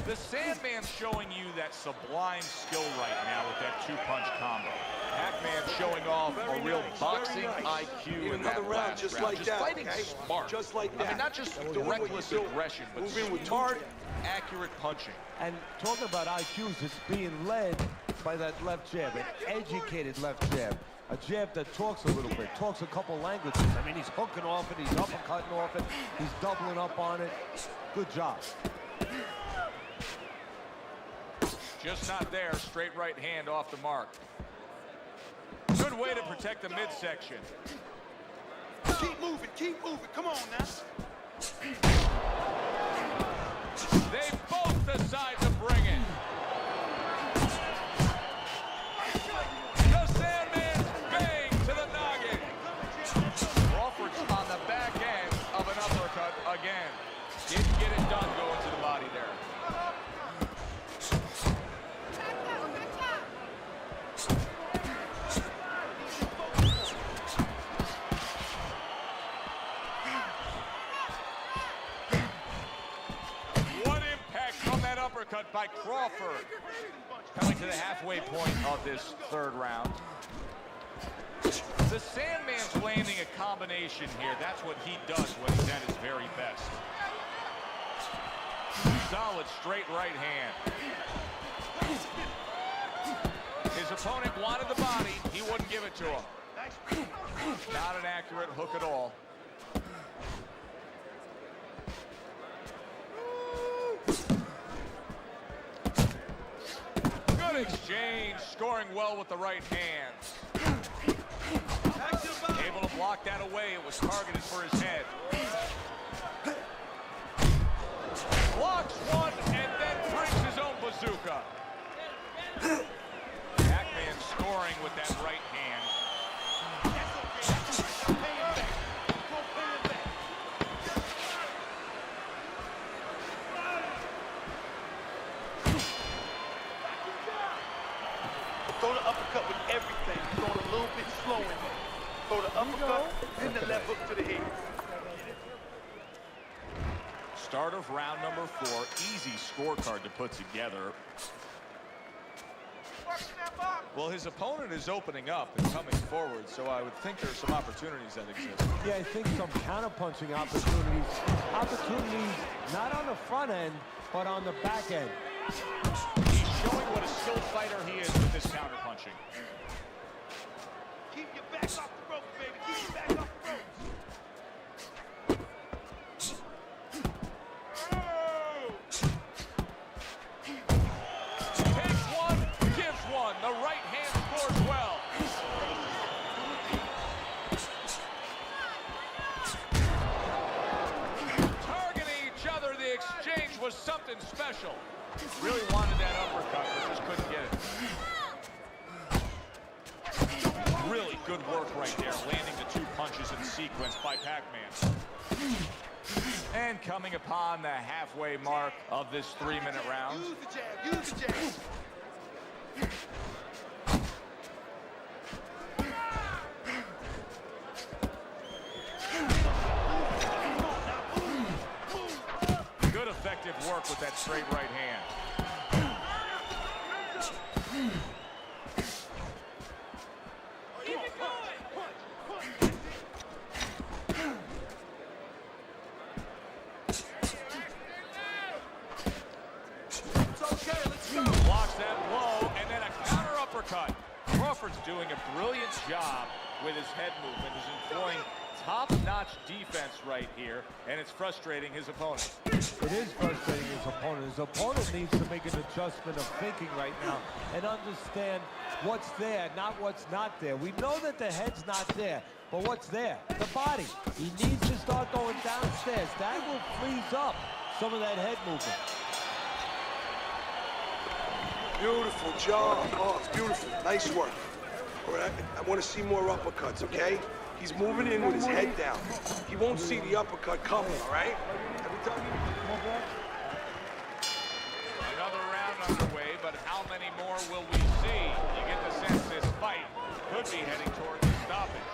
Speaker 10: The Sandman's showing you that sublime skill right now with that two-punch combo. Pac-Man showing off a real boxing IQ in that last
Speaker 15: just
Speaker 10: round.
Speaker 15: like
Speaker 10: Just
Speaker 15: that,
Speaker 10: fighting
Speaker 15: okay?
Speaker 10: smart.
Speaker 15: Just like
Speaker 10: I mean,
Speaker 15: that.
Speaker 10: not just
Speaker 15: Doing what you
Speaker 10: reckless
Speaker 15: do.
Speaker 10: aggression, but
Speaker 15: Move in with
Speaker 10: smart,
Speaker 15: target.
Speaker 10: accurate punching.
Speaker 11: And talking about IQs, it's being led by that left jab, an educated left jab. A jab that talks a little bit, talks a couple languages. I mean, he's hooking off it, he's uppercutting off it, he's doubling up on it. Good job.
Speaker 10: Just not there. Straight right hand off the mark. Good way to protect the midsection.
Speaker 15: Keep moving. Keep moving. Come on now.
Speaker 10: They both decide to bring it. The Sandman's bang to the noggin. Crawford's on the back end of an uppercut again. Didn't get it done going to the body there. What impact from that uppercut by Crawford. Coming to the halfway point of this third round. The Sandman's landing a combination here. That's what he does when he's at his very best. Solid straight right hand. His opponent wanted the body. He wouldn't give it to him. Not an accurate hook at all. Good exchange, scoring well with the right hand. Able to block that away. It was targeted for his head. Blocks one and then brings his own bazooka. Pac-Man scoring with that right hand.
Speaker 15: Throw the uppercut with everything. Going a little bit slow in there. throw the uppercut and the left hook to the head.
Speaker 10: Start of round number 4. Easy scorecard to put together. Well, his opponent is opening up and coming forward, so I would think there's some opportunities that exist.
Speaker 11: Yeah, I think some counter-punching opportunities. Opportunities not on the front end, but on the back end.
Speaker 10: He's showing what a skilled fighter he is with this counter-punching.
Speaker 15: Keep your back off the ropes, baby. Keep your back off the ropes.
Speaker 10: The right hand scores well. Targeting each other, the exchange was something special. Really wanted that uppercut, but just couldn't get it. Really good work right there, landing the 2 punches in sequence by Pac-Man. And coming upon the halfway mark of this 3-minute round.
Speaker 15: Use the jab, use the jab.
Speaker 10: Good effective work with that straight right hand.
Speaker 15: It's okay, let's go.
Speaker 10: Blocks that blow, and then a counter uppercut. Crawford's doing a brilliant job with his head movement. He's employing top-notch defense right here, and it's frustrating his opponent.
Speaker 11: It is frustrating his opponent. His opponent needs to make an adjustment of thinking right now and understand what's there, not what's not there. We know that the head's not there, but what's there? The body. He needs to start going downstairs. That will freeze up some of that head movement.
Speaker 15: Beautiful job. Oh, it's beautiful. Nice work. All right, I want to see more uppercuts, okay? He's moving in with his head down. He won't see the uppercut coming, all right? Every time
Speaker 10: Another round underway, but how many more will we see? You get the sense this fight could be heading towards a stoppage.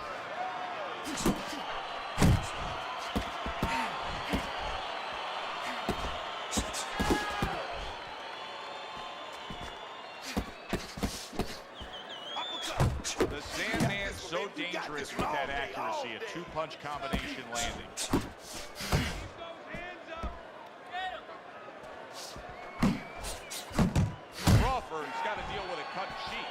Speaker 10: The Sandman's so dangerous with that accuracy, a 2-punch combination landing. Crawford's got to deal with a cut cheek.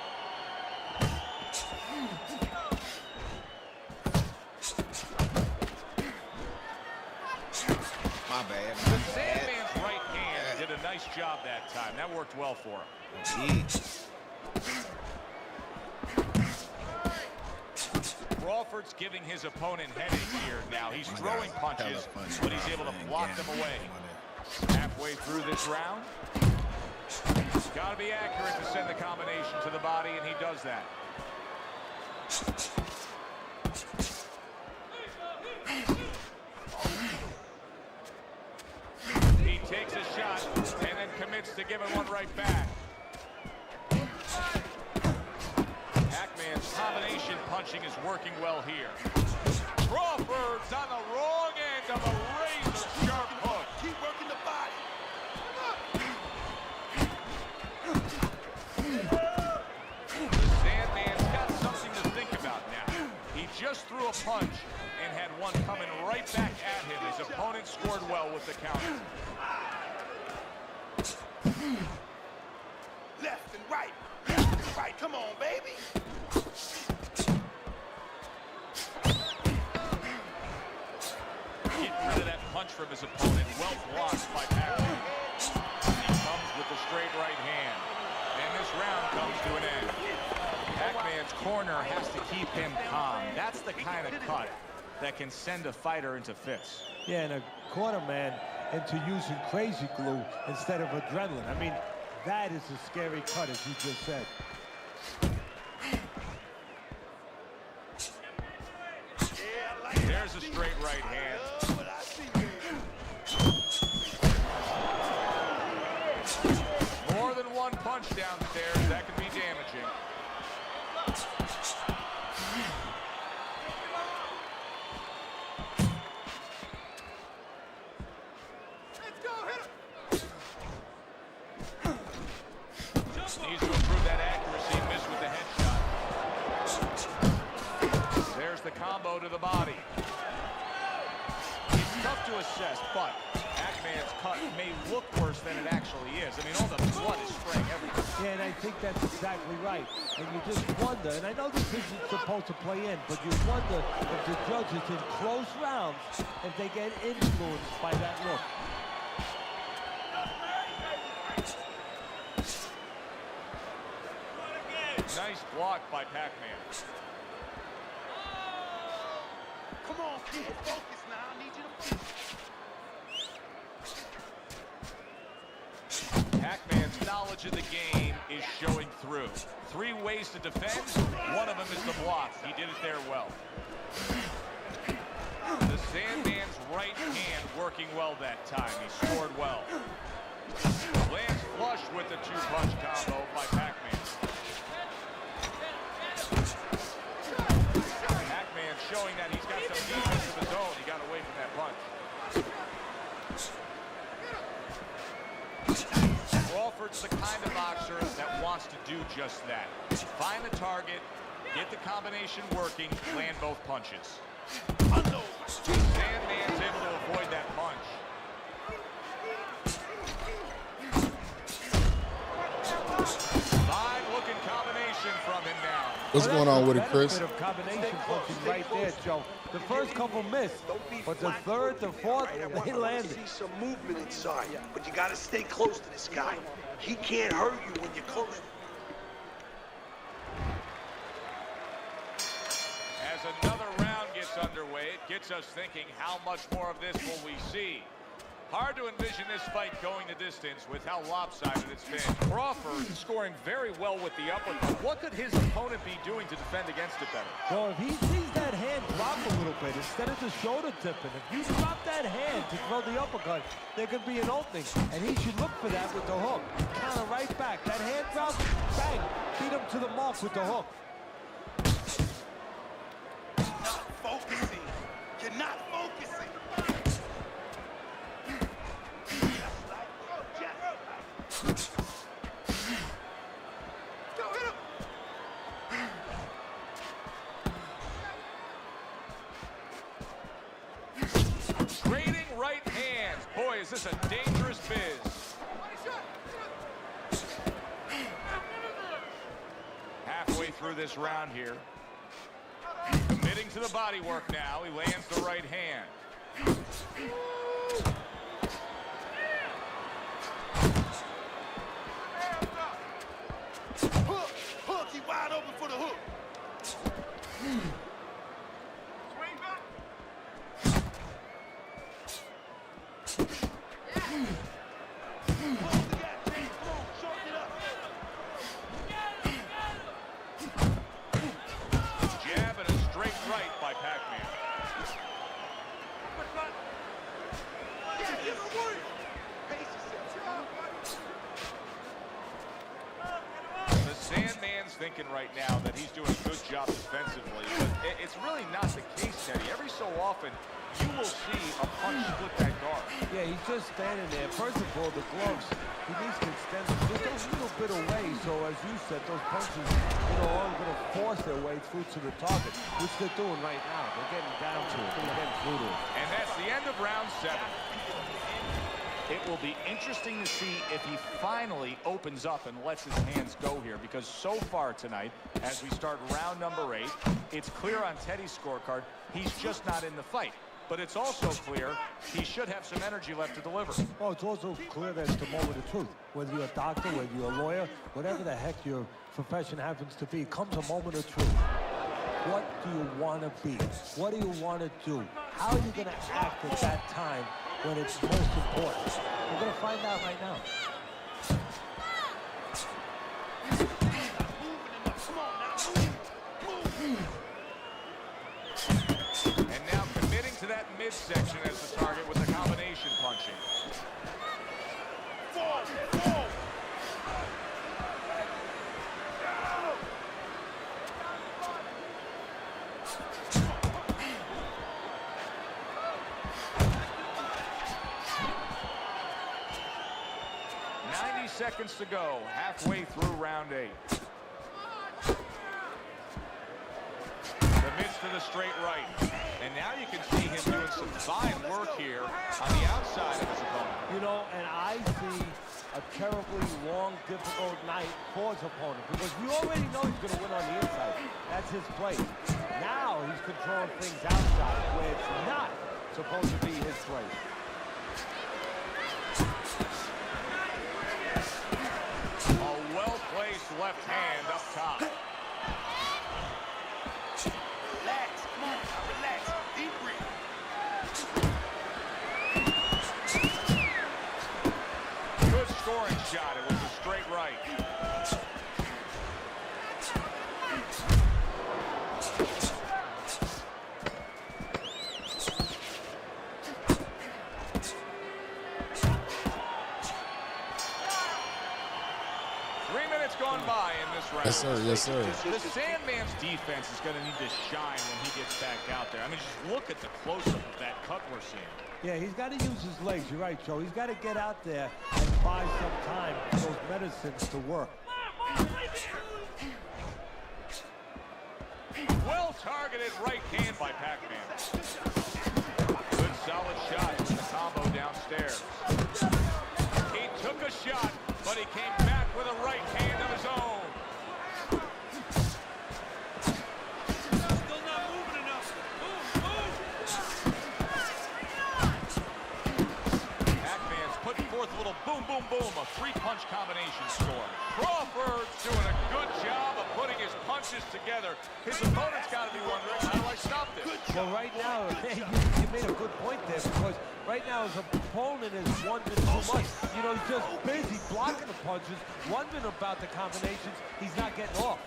Speaker 8: My bad.
Speaker 10: The Sandman's right hand did a nice job that time. That worked well for him. Crawford's giving his opponent headache here now. He's throwing punches, but he's able to block them away. Halfway through this round. Got to be accurate to send the combination to the body, and he does that. He takes a shot and then commits to giving one right back. Pac-Man's combination punching is working well here. Crawford's on the wrong end of a razor-sharp hook.
Speaker 15: keep working the body.
Speaker 10: The Sandman's got something to think about now. He just threw a punch and had one coming right back at him. His opponent scored well with the counter.
Speaker 15: Left and right. Left and right. Come on, baby.
Speaker 10: Getting rid of that punch from his opponent. Well blocked by Pac-Man. He comes with the straight right hand. And this round comes to an end. Pac-Man's corner has to keep him calm. That's the kind of cut that can send a fighter into fits.
Speaker 11: Yeah, and a corner man into using crazy glue instead of adrenaline. I mean, that is a scary cut, as you just said.
Speaker 10: There's a straight right hand. More than one punch downstairs, that can be damaging. combo to the body. It's tough to assess, but Pac-Man's cut may look worse than it actually is. I mean, all the blood is spraying everywhere.
Speaker 11: Yeah, and I think that's exactly right. And you just wonder, and I know this isn't supposed to play in, but you wonder if the judges in close rounds, if they get influenced by that look.
Speaker 10: Nice block by Pac-Man.
Speaker 15: Come on, keep it focused now. I need you to...
Speaker 10: Pac-Man's knowledge of the game is showing through. 3 ways to defend. One of them is the block. He did it there well. The Sandman's right hand working well that time. He scored well. Lands flush with the 2-punch combo by Pac-Man. Pac-Man showing that he's got some defense of his own. He got away from that punch. Crawford's the kind of boxer that wants to do just that. Find the target, get the combination working, land both punches. Sandman's able to avoid that punch. Fine looking combination from him now.
Speaker 7: What's going on with it, Chris?
Speaker 11: Of combination punching right there, Joe. The first couple missed, but the third, the fourth, they landed.
Speaker 15: See some movement inside, but you gotta stay close to this guy. He can't hurt you when you're close.
Speaker 10: As another round gets underway, it gets us thinking, how much more of this will we see? Hard to envision this fight going the distance with how lopsided it's been. Crawford scoring very well with the uppercut. What could his opponent be doing to defend against it better?
Speaker 11: Well, if he sees that hand drop a little bit, instead of the shoulder tipping, if you drop that hand to throw the uppercut, there could be an opening, and he should look for that with the hook. Counter right back. That hand drop, bang, beat him to the mark with the hook.
Speaker 15: Not focusing. You're not focusing.
Speaker 10: Trading right hands. Boy, is this a dangerous biz. Halfway through this round here. Committing to the body work now. He lands the right hand.
Speaker 15: Hook, he wide open for the hook. Swing back.
Speaker 10: Jab and a straight right by Pac-Man. The Sandman's thinking right now that he's doing a good job defensively, but it's really not the case, Teddy. Every so often, you will see a punch split that guard.
Speaker 11: Yeah, he's just standing there. First of all, the gloves, he needs to extend them just a little bit away. So as you said, those punches, are going to force their way through to the target, which they're doing right now. They're getting down to it. They're getting through to it.
Speaker 10: And that's the end of round 7. It will be interesting to see if he finally opens up and lets his hands go here, because so far tonight, as we start round number 8, it's clear on Teddy's scorecard, he's just not in the fight. But it's also clear he should have some energy left to deliver.
Speaker 11: Oh, it's also clear that it's the moment of truth. Whether you're a doctor, whether you're a lawyer, whatever the heck your profession happens to be, comes a moment of truth. What do you want to be? What do you want to do? How are you going to act at that time when it's most important? We're going to find out right now.
Speaker 10: And now committing to that midsection as the target with the combination punching.
Speaker 15: Fall.
Speaker 10: 90 seconds to go, halfway through round 8. The midsection to the straight right. And now you can see him doing some fine work here on the outside of his opponent.
Speaker 11: You know, and I see a terribly long, difficult night for his opponent because we already know he's going to win on the inside. That's his play. Now he's controlling things outside where it's not supposed to be his play.
Speaker 10: A well-placed left hand up top.
Speaker 15: Relax, come on, relax. Deep breath.
Speaker 10: Good scoring shot. It was a straight right. 3 minutes gone by in this round.
Speaker 7: Yes, sir. Yes, sir.
Speaker 10: The Sandman's defense is going to need to shine when he gets back out there. I mean, just look at the close-up of that cut we're seeing.
Speaker 11: Yeah, he's got to use his legs. You're right, Joe. He's got to get out there and buy some time for those medicines to work.
Speaker 10: Well-targeted right hand by Pac-Man. Good solid shot with the combo downstairs. He took a shot, but he came back with a right hand of his own.
Speaker 6: Still not moving enough. Move.
Speaker 10: Pac-Man's putting forth a little boom, boom, boom, a three-punch combination score. Crawford's doing a good job of putting his punches together. His opponent's got to be wondering, how do I stop this?
Speaker 11: Well, right now, you made a good point there because right now his opponent is wondering too much. You know, he's just busy blocking the punches, wondering about the combinations. He's not getting off.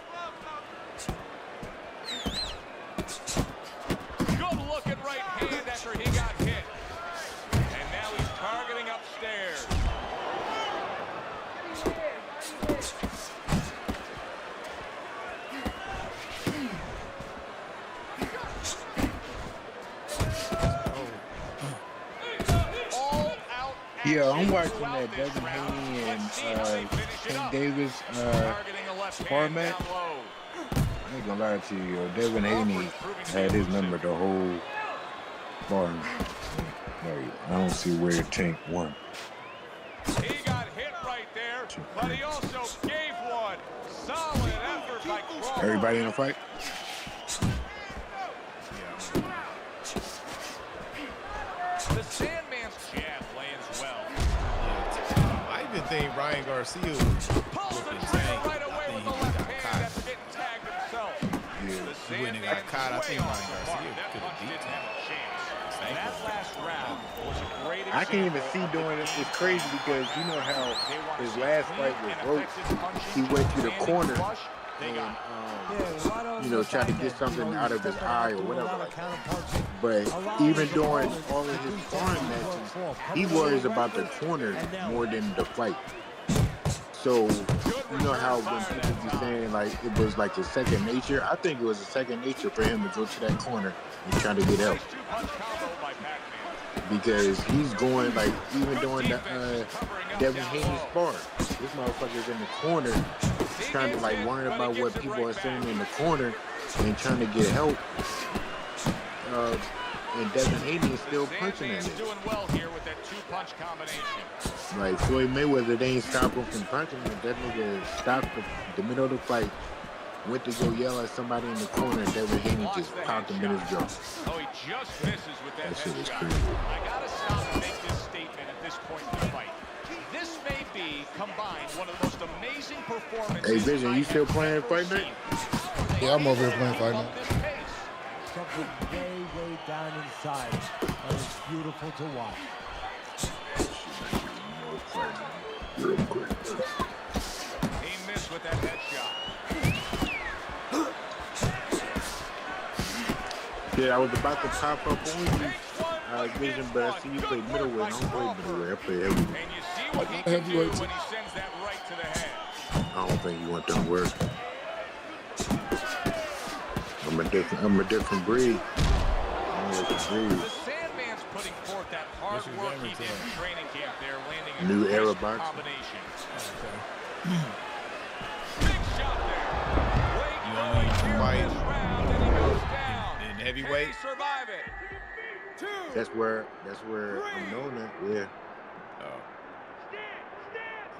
Speaker 10: Good looking right hand after he got hit. And now he's targeting upstairs.
Speaker 14: Yeah, I'm watching that Devin Haney and Tank Davis format. I ain't gonna lie to you, Devin Haney had his number the whole bar. Like, I don't see where Tank won.
Speaker 10: He got hit right there, but he also gave one. Solid effort by Crawford.
Speaker 14: Everybody in the fight?
Speaker 10: The Sandman's jab lands well.
Speaker 8: I even think Ryan Garcia was looking tank. I think he got caught. Yeah, he wouldn't have got caught. I think Ryan Garcia could have beat him.
Speaker 10: That last round was a great
Speaker 14: I can't even see doing it. It's crazy because you know how his last fight was broke. He went to the corner and you know, tried to get something out of his eye or whatever. Like that. But even during all of his sparring matches, he worries about the corner more than the fight. So you know how when people be saying like it was like his second nature, I think it was a second nature for him to go to that corner and try to get help. Because he's going like even during the Devin Haney spar, this motherfucker's in the corner trying to like worry about what people are saying in the corner and trying to get help. And Devin Haney is still punching at it.
Speaker 10: Doing well here with that two-punch combination.
Speaker 14: Like Floyd Mayweather, they ain't stop him from punching, but that nigga stopped the middle of the fight, went to go yell at somebody in the corner, and Devin Haney just popped him in his jaw.
Speaker 10: Oh, he just misses with that
Speaker 14: shit is
Speaker 10: headshot.
Speaker 14: crazy.
Speaker 10: I gotta stop and make this statement at this point in the fight. This may be combined one of the most amazing performances.
Speaker 14: Hey Vision, you still playing Fight Night?
Speaker 7: Yeah, I'm over here playing Fight Night.
Speaker 11: Something way, way down inside. And it's beautiful to watch.
Speaker 10: He missed with that headshot.
Speaker 14: Yeah, I was about to pop up on you, Vision, but I see you play middleweight. I don't play middleweight. I play heavyweight.
Speaker 10: And you see what he can do when he sends that right to the head.
Speaker 14: I don't think you want them work. I'm a different breed. I'm a different breed.
Speaker 10: The Sandman's putting forth that hard work he did in training camp there, landing a
Speaker 14: New era
Speaker 10: crisp
Speaker 14: boxing.
Speaker 10: combination. Big shot there. Great going here in this round, and he goes down.
Speaker 8: And heavyweight?
Speaker 10: Survive it.
Speaker 14: That's where I'm known at. Yeah.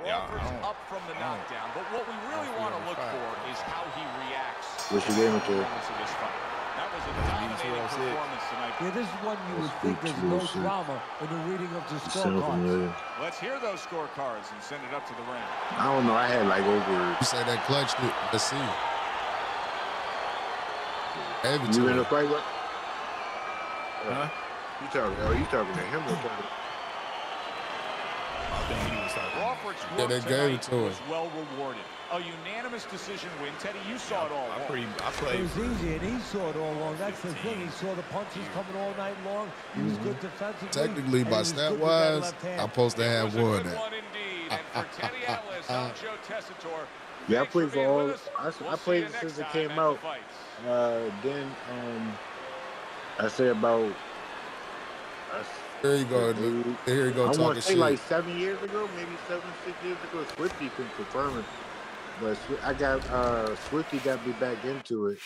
Speaker 10: Crawford's up from the knockdown, but what we really want to look for is how he reacts.
Speaker 14: What you gave him to?
Speaker 10: That was a dominating performance tonight.
Speaker 11: Yeah, this is one you would think there's no drama in the reading of the scorecards.
Speaker 10: Let's hear those scorecards and send it up to the ring.
Speaker 14: I don't know. I had like over.
Speaker 7: You say that clutched it. Let's see.
Speaker 14: You in a fight with? Huh? You talking to him or talking?
Speaker 8: I think he was talking.
Speaker 10: Crawford's work tonight was well rewarded. A unanimous decision win. Teddy, you saw it all.
Speaker 11: It was easy, and he saw it all along. That's the thing. He saw the punches coming all night long. He was good defensively.
Speaker 7: Technically, by stat wise, I'm supposed to have won that.
Speaker 14: Yeah, I played for all. I played since it came out. Then I say about.
Speaker 7: There you go, dude. Here you go.
Speaker 14: I want to say
Speaker 7: shit.
Speaker 14: like 7 years ago, maybe 7, 6 years ago. Swifty can confirm it, but I got Swifty got me back into it.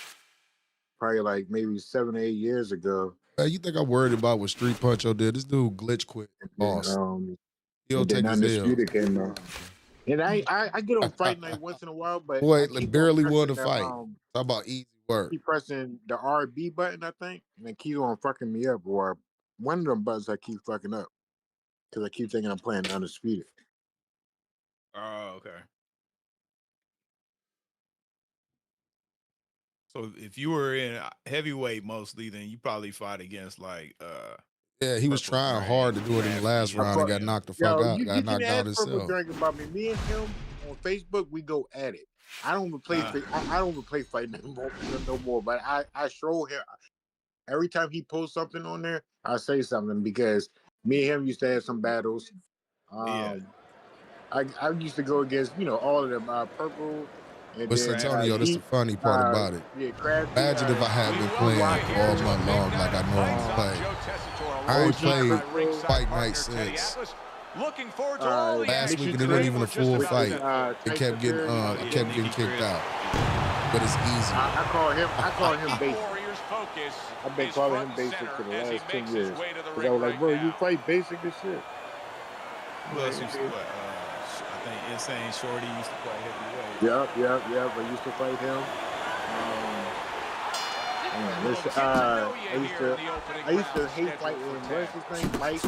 Speaker 14: Probably like maybe 7 or 8 years ago.
Speaker 7: You think I'm worried about what Street Puncho did? This dude glitch quit. Boss. He'll take his L.
Speaker 14: Came out. And I get on fight night once in a while, but
Speaker 7: Wait, barely won the fight. Talk about easy work.
Speaker 14: Keep pressing the RB button, I think, and it keeps on fucking me up. Or one of them buttons I keep fucking up because I keep thinking I'm playing Undisputed.
Speaker 8: Oh, okay. So if you were in heavyweight mostly, then you probably fought against like
Speaker 7: Yeah, he was trying hard to do it in the last round and got knocked the fuck out. Got knocked out himself.
Speaker 14: About me. Me and him on Facebook, we go at it. I don't even play. I don't even play fight no more. But I show him every time he posts something on there. I say something because me and him used to have some battles. I used to go against all of them. Purple.
Speaker 7: But Santonio, that's the funny part about it. Imagine if I had been playing all month long like I normally play. I ain't played fight night since
Speaker 10: looking forward to all the
Speaker 7: last week, and it wasn't even a full fight. It kept getting kicked out. But it's easy.
Speaker 14: I call him basic. I've been calling him basic for the last 10 years. Because I was like, bro, you fight basic as shit.
Speaker 8: Who else used to play? I think Insane Shorty used to play heavyweight.
Speaker 14: Yep. I used to fight him. I used to hate fighting. What's his name? Mike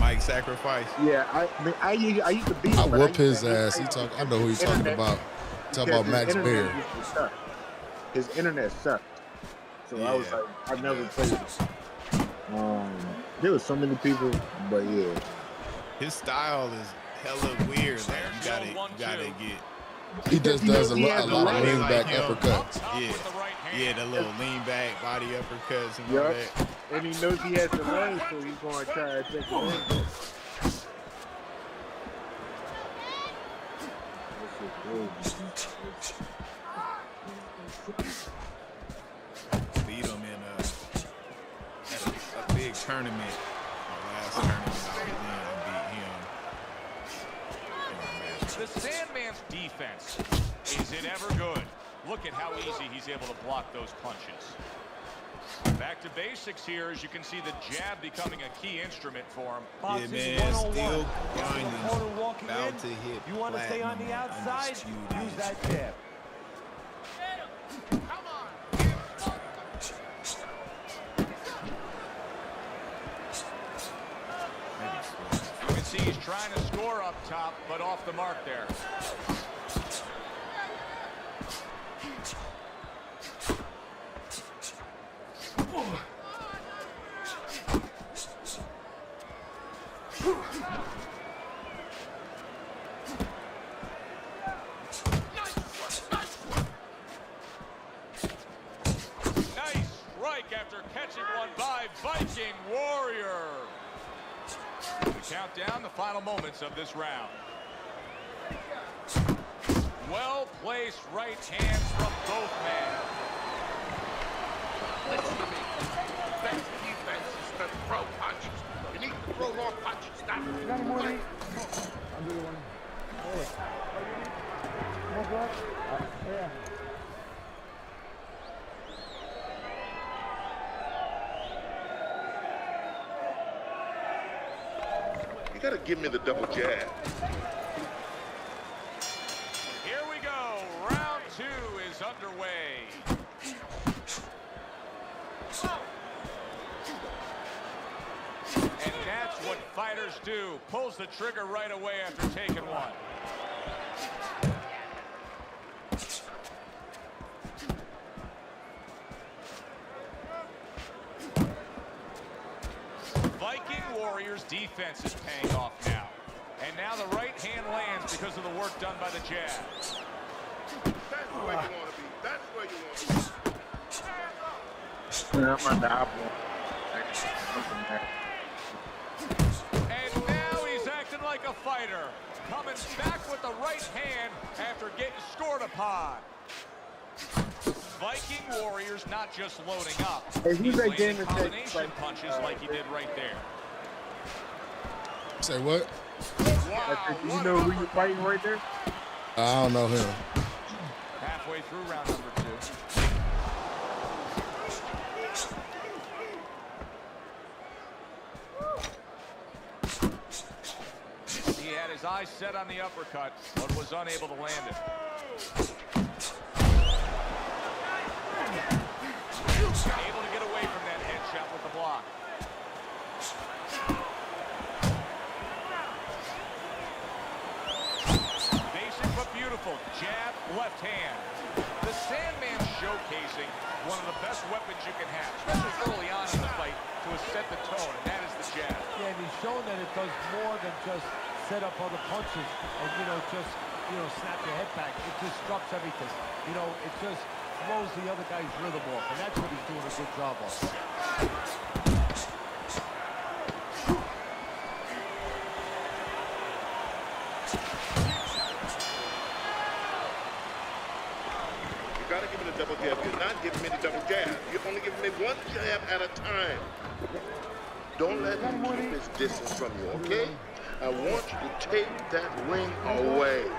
Speaker 8: Mike Sacrifice.
Speaker 14: Yeah, I used to beat him.
Speaker 7: I whoop his ass. I know who he's talking about. Talking about Max Baer.
Speaker 14: His internet sucked. So I was like, I never played it. There was so many people, but yeah.
Speaker 8: His style is hella weird. Like you gotta get.
Speaker 7: He just does a lot of lean back uppercuts.
Speaker 8: Yeah, the little lean back body uppercuts and all that.
Speaker 14: And he knows he has the legs, so he's going to try to take the leg.
Speaker 8: Beat him in a big tournament. My last tournament I was in, I beat him.
Speaker 10: The Sandman's defense, is it ever good? Look at how easy he's able to block those punches. Back to basics here, as you can see the jab becoming a key instrument for him.
Speaker 8: Yeah, man, still grinding. About to hit.
Speaker 11: You want to stay on the outside? Use that jab.
Speaker 10: You can see he's trying to score up top, but off the mark there. Nice strike after catching one by Viking Warrior. We count down the final moments of this round. Well-placed right hands from both men.
Speaker 5: Listen to me. Best defense is to throw punches. You need to throw more punches. Stop. You got more than I'll do one. You gotta give me the double jab.
Speaker 10: Here we go. Round 2 is underway. And that's what fighters do. Pulls the trigger right away after taking one. Viking Warriors defense is paying off now. And now the right hand lands because of the work done by the jab.
Speaker 5: That's where you want to be. That's where you want to be.
Speaker 10: And now he's acting like a fighter. Coming back with the right hand after getting scored upon. Viking Warriors not just loading up. He's landing combination punches like he did right there.
Speaker 7: Say what?
Speaker 10: Wow,
Speaker 14: you know who you're fighting right there?
Speaker 7: I don't know him.
Speaker 10: Halfway through round number 2. He had his eyes set on the uppercut, but was unable to land it. Able to get away from that headshot with the block. Basic but beautiful. Jab, left hand. The Sandman showcasing one of the best weapons you can have, especially early on in the fight, to set the tone, and that is the jab.
Speaker 11: Yeah, and he's shown that it does more than just set up other punches and, just, snap your head back. It disrupts everything. It just throws the other guy's rhythm off, and that's what he's doing a good job of.
Speaker 5: You gotta give me the double jab. You're not giving me the double jab. You're only giving me one jab at a time. Don't let him keep his distance from you, okay? I want you to take that ring away.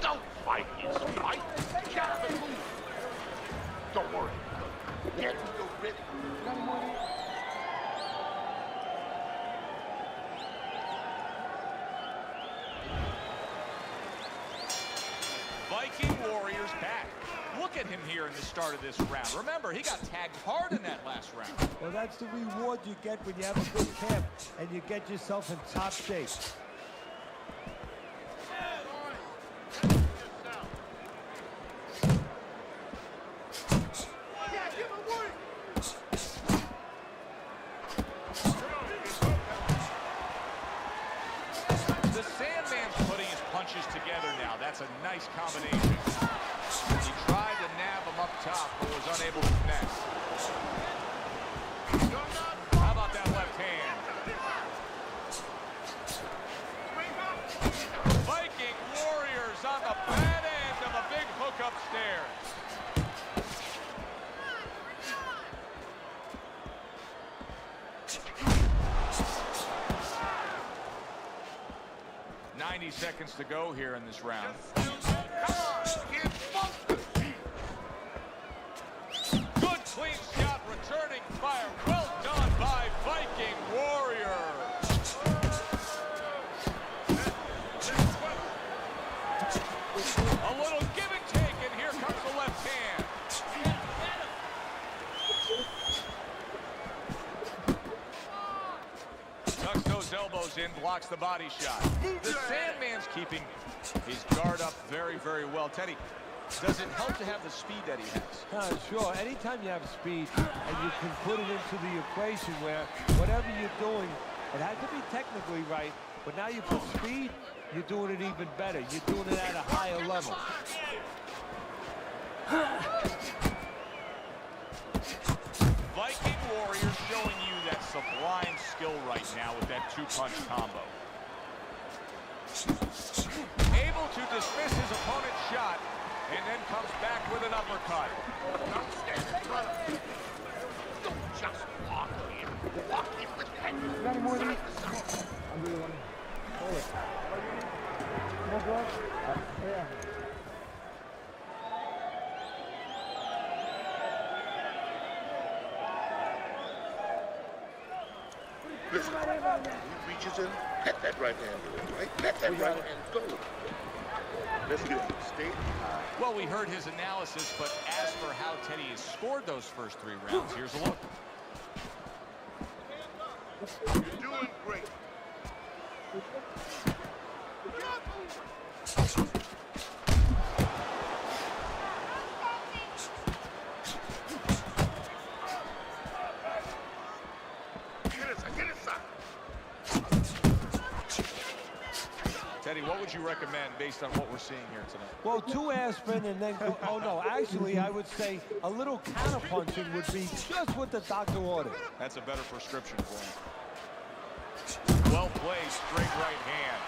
Speaker 5: Don't fight his fight. Jab and move. Don't worry. Get your rhythm.
Speaker 10: Viking Warriors back. Look at him here in the start of this round. Remember, he got tagged hard in that last round.
Speaker 11: Well, that's the reward you get when you have a good camp and you get yourself in top shape.
Speaker 10: The Sandman's putting his punches together now. That's a nice combination. He tried to nab him up top, but was unable to connect. How about that left hand? Viking Warriors on the bad end of a big hook upstairs. Seconds to go here in this round. Good clean shot, returning fire. Well done by Viking Warriors. A little give and take, and here comes the left hand. Tucks those elbows in, blocks the body shot. The Sandman's keeping his guard up very, very well. Teddy, does it help to have the speed that he has?
Speaker 11: Sure. Anytime you have speed and you can put it into the equation where whatever you're doing, it has to be technically right, but now you put speed, you're doing it even better. You're doing it at a higher level.
Speaker 10: Viking Warriors showing you that sublime skill right now with that two-punch combo. Able to dismiss his opponent's shot and then comes back with an uppercut.
Speaker 5: Don't stand in front of him. Don't just walk him. Walk him with that. Listen, when he reaches in, pat that right hand, right? Pat that right hand, go. Let's get him. Stay.
Speaker 10: Well, we heard his analysis, but as for how Teddy has scored those first 3 rounds, here's a look.
Speaker 5: You're doing great.
Speaker 10: Teddy, what would you recommend based on what we're seeing here tonight?
Speaker 11: Well, 2 aspirin and then, oh no, actually I would say a little counter-punching would be just what the doctor ordered.
Speaker 10: That's a better prescription for him. Well played, straight right hand.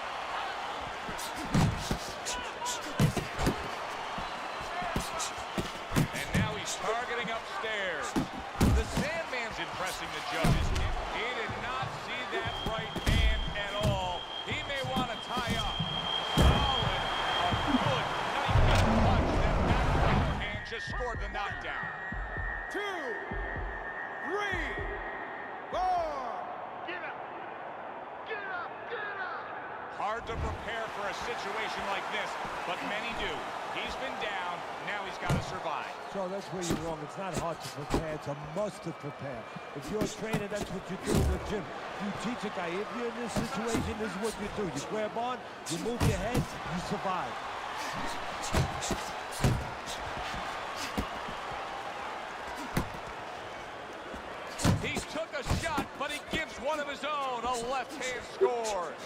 Speaker 10: And now he's targeting upstairs. The Sandman's impressing the judges. He did not see that right hand at all. He may want to tie up. Solid, a good, nice punch. That overhand just scored the knockdown.
Speaker 1: 2, 3, 4. Get up. Get up. Get up.
Speaker 10: Hard to prepare for a situation like this, but many do. He's been down, now he's got to survive.
Speaker 11: So that's where you're wrong. It's not hard to prepare. It's a must to prepare. If you're a trainer, that's what you do in the gym. You teach a guy, if you're in this situation, this is what you do. You grab on, you move your head, you survive.
Speaker 10: He took a shot, but he gives one of his own. A left hand scores.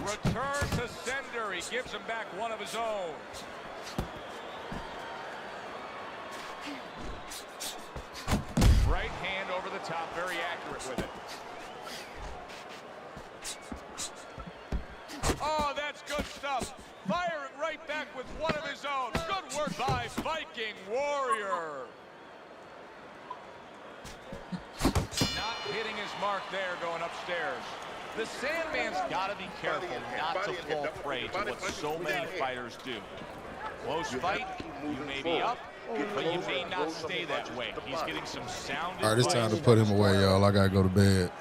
Speaker 10: Return to sender. He gives him back one of his own. Right hand over the top, very accurate with it. Oh, that's good stuff. Firing right back with one of his own. Good work by Viking Warrior. Not hitting his mark there, going upstairs. The Sandman's got to be careful not to fall prey to what so many fighters do. Close fight, you may be up, but you may not stay that way. He's getting some sound advice.
Speaker 7: All right, it's time to put him away, y'all. I got to go to bed.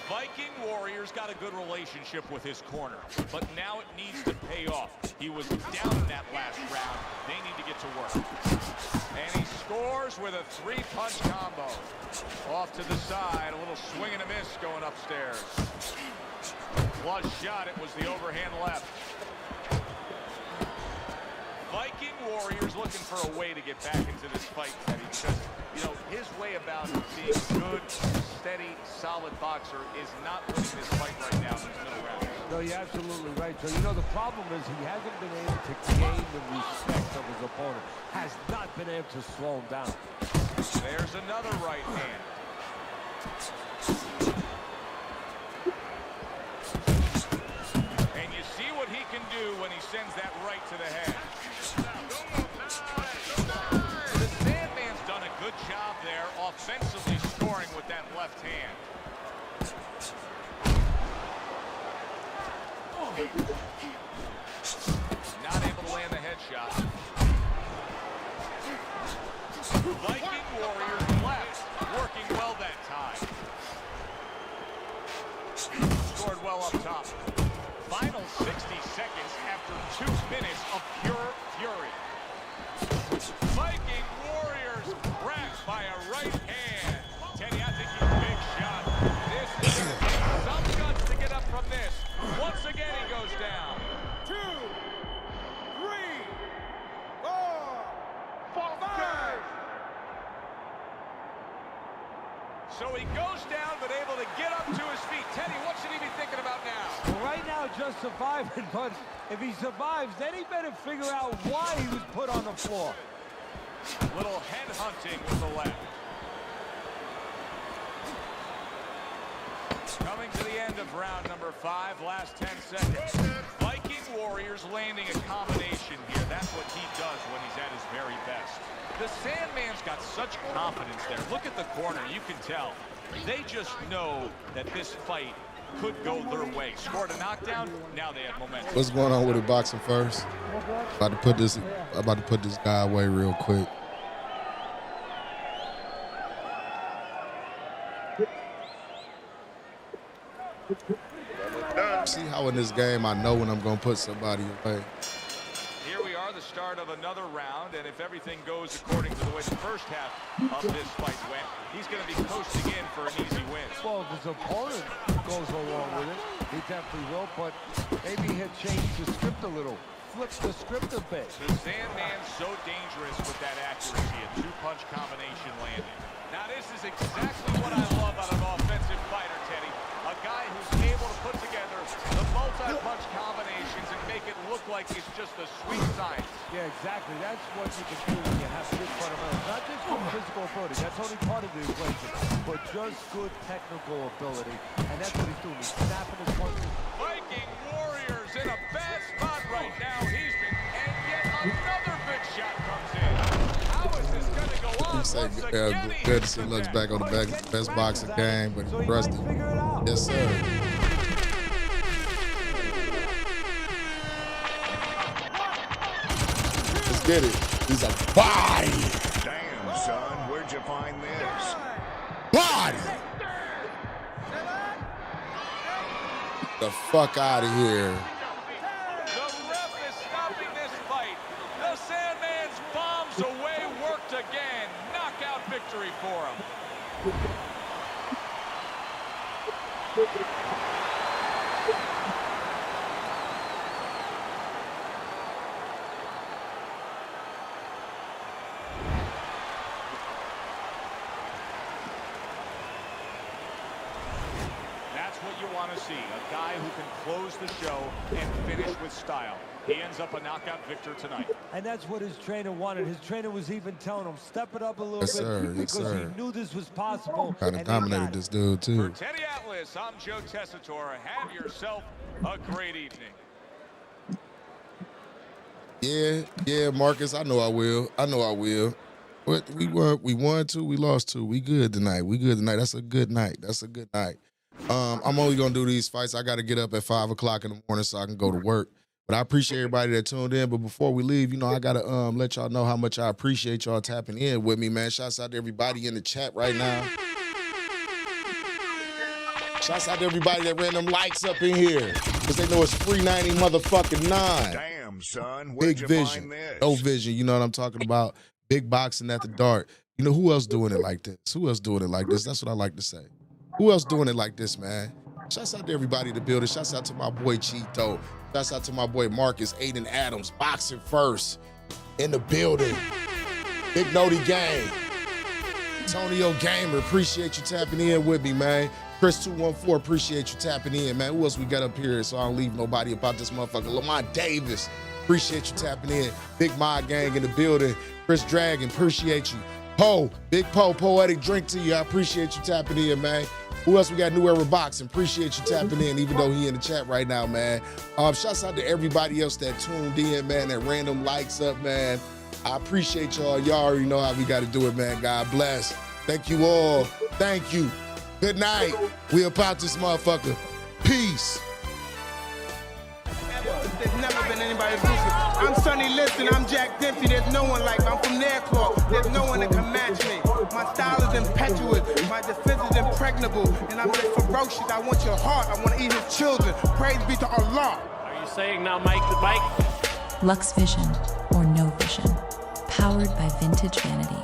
Speaker 10: Viking Warrior's got a good relationship with his corner, but now it needs to pay off. He was down in that last round. They need to get to work. And he scores with a 3-punch combo. Off to the side, a little swing and a miss going upstairs. Flush shot, it was the overhand left. Viking Warrior's looking for a way to get back into this fight, Teddy, because, you know, his way about being a good, steady, solid boxer is not winning this fight right now in these middle rounds.
Speaker 11: No, you're absolutely right. So, you know, the problem is he hasn't been able to gain the respect of his opponent. Has not been able to slow him down.
Speaker 10: There's another right hand. And you see what he can do when he sends that right to the head. The Sandman's done a good job there, offensively scoring with that left hand. Not able to land the headshot. Viking Warriors left, working well that time. Scored well up top. Final 60 seconds after 2 minutes of pure fury. Viking Warriors cracked by a right hand. Teddy, I think he's a big shot. This is some guts to get up from this. Once again, he goes down.
Speaker 1: 2, 3, 4, 5.
Speaker 10: So he goes down, but able to get up to his feet. Teddy, what should he be thinking about now?
Speaker 11: Well, right now, just surviving, but if he survives, then he better figure out why he was put on the floor.
Speaker 10: Little head hunting with the left. Coming to the end of round number 5, last 10 seconds. Viking Warriors landing a combination here. That's what he does when he's at his very best. The Sandman's got such confidence there. Look at the corner, you can tell. They just know that this fight could go their way. Scored a knockdown, now they have momentum.
Speaker 7: What's going on with the boxing first? About to put this guy away real quick. See how in this game I know when I'm gonna put somebody away.
Speaker 10: Here we are, the start of another round, and if everything goes according to the way the first half of this fight went, he's going to be coasting in for an easy win.
Speaker 11: Well, if his opponent goes along with it, he definitely will, but maybe he'll change the script a little. Flip the script a bit.
Speaker 10: The Sandman's so dangerous with that accuracy, a two-punch combination landing. Now this is exactly what I love out of an offensive fighter, Teddy. A guy who's able to put together the multi-punch combinations and make it look like it's just a sweet science.
Speaker 11: Yeah, exactly. That's what you can do when you have good fundamentals. Not just good physical ability. That's only part of the equation. But just good technical ability. And that's what he's doing. He's snapping his punches.
Speaker 10: Viking Warriors in a bad spot right now. He's been, and yet another big shot comes in. How is this going to go on?
Speaker 7: He said, good to see Lux back on the best boxing game, but he's rusty. Yes, sir. Let's get it. He's a body.
Speaker 16: Damn, son, where'd you find this?
Speaker 7: Body. The fuck out of here.
Speaker 10: The ref is stopping this fight. The Sandman's bombs away, worked again. Knockout victory for him. That's what you want to see, a guy who can close the show and finish with style. He ends up a knockout victor tonight.
Speaker 11: And that's what his trainer wanted. His trainer was even telling him, step it up a little
Speaker 7: Yes,
Speaker 11: bit
Speaker 7: sir. Yes,
Speaker 11: because
Speaker 7: sir.
Speaker 11: he knew this was possible.
Speaker 7: Kind of dominated this dude, too.
Speaker 10: For Teddy Atlas, I'm Joe Tessitore. Have yourself a great evening.
Speaker 7: Yeah, Marcus, I know I will. But we won 2, we lost 2. We good tonight. That's a good night. I'm only gonna do these fights. I gotta get up at 5 o'clock in the morning so I can go to work. But I appreciate everybody that tuned in. But before we leave, I gotta let y'all know how much I appreciate y'all tapping in with me, man. Shouts out to everybody in the chat right now. Shouts out to everybody that ran them likes up in here. Because they know it's free 90 motherfucking 9.
Speaker 16: Damn, son, where'd
Speaker 7: Big
Speaker 16: you
Speaker 7: vision.
Speaker 16: find this?
Speaker 7: No vision, you know what I'm talking about? Big boxing at the dart. You know who else doing it like this? That's what I like to say. Who else doing it like this, man? Shouts out to everybody in the building. Shouts out to my boy Cheeto. Shouts out to my boy Marcus, Aiden Adams, boxing first in the building. Big Noti Gang. Antonio Gamer, appreciate you tapping in with me, man. Chris214, appreciate you tapping in, man. Who else we got up here so I don't leave nobody about this motherfucker? Lamont Davis, appreciate you tapping in. Big Mod Gang in the building. Chris Dragon, appreciate you. Poe, Big Poe, Poetic Drink to you. I appreciate you tapping in, man. Who else we got? New Era Boxing. Appreciate you tapping in, even though he in the chat right now, man. Shouts out to everybody else that tuned in, man, that random likes up, man. I appreciate y'all. Y'all already know how we got to do it, man. God bless. Thank you all. Thank you. Good night. We about this motherfucker. Peace.
Speaker 1: There's never been anybody elusive. I'm Sonny Liston, I'm Jack Dempsey, there's no one like me. I'm from their claw, there's no one that can match me. My style is impetuous, my defense is impregnable, and I'm just ferocious. I want your heart, I want to eat his children. Praise be to Allah.
Speaker 2: Are you saying now, Mike?
Speaker 3: Lux Vision or no vision. Powered by Vintage Vanity.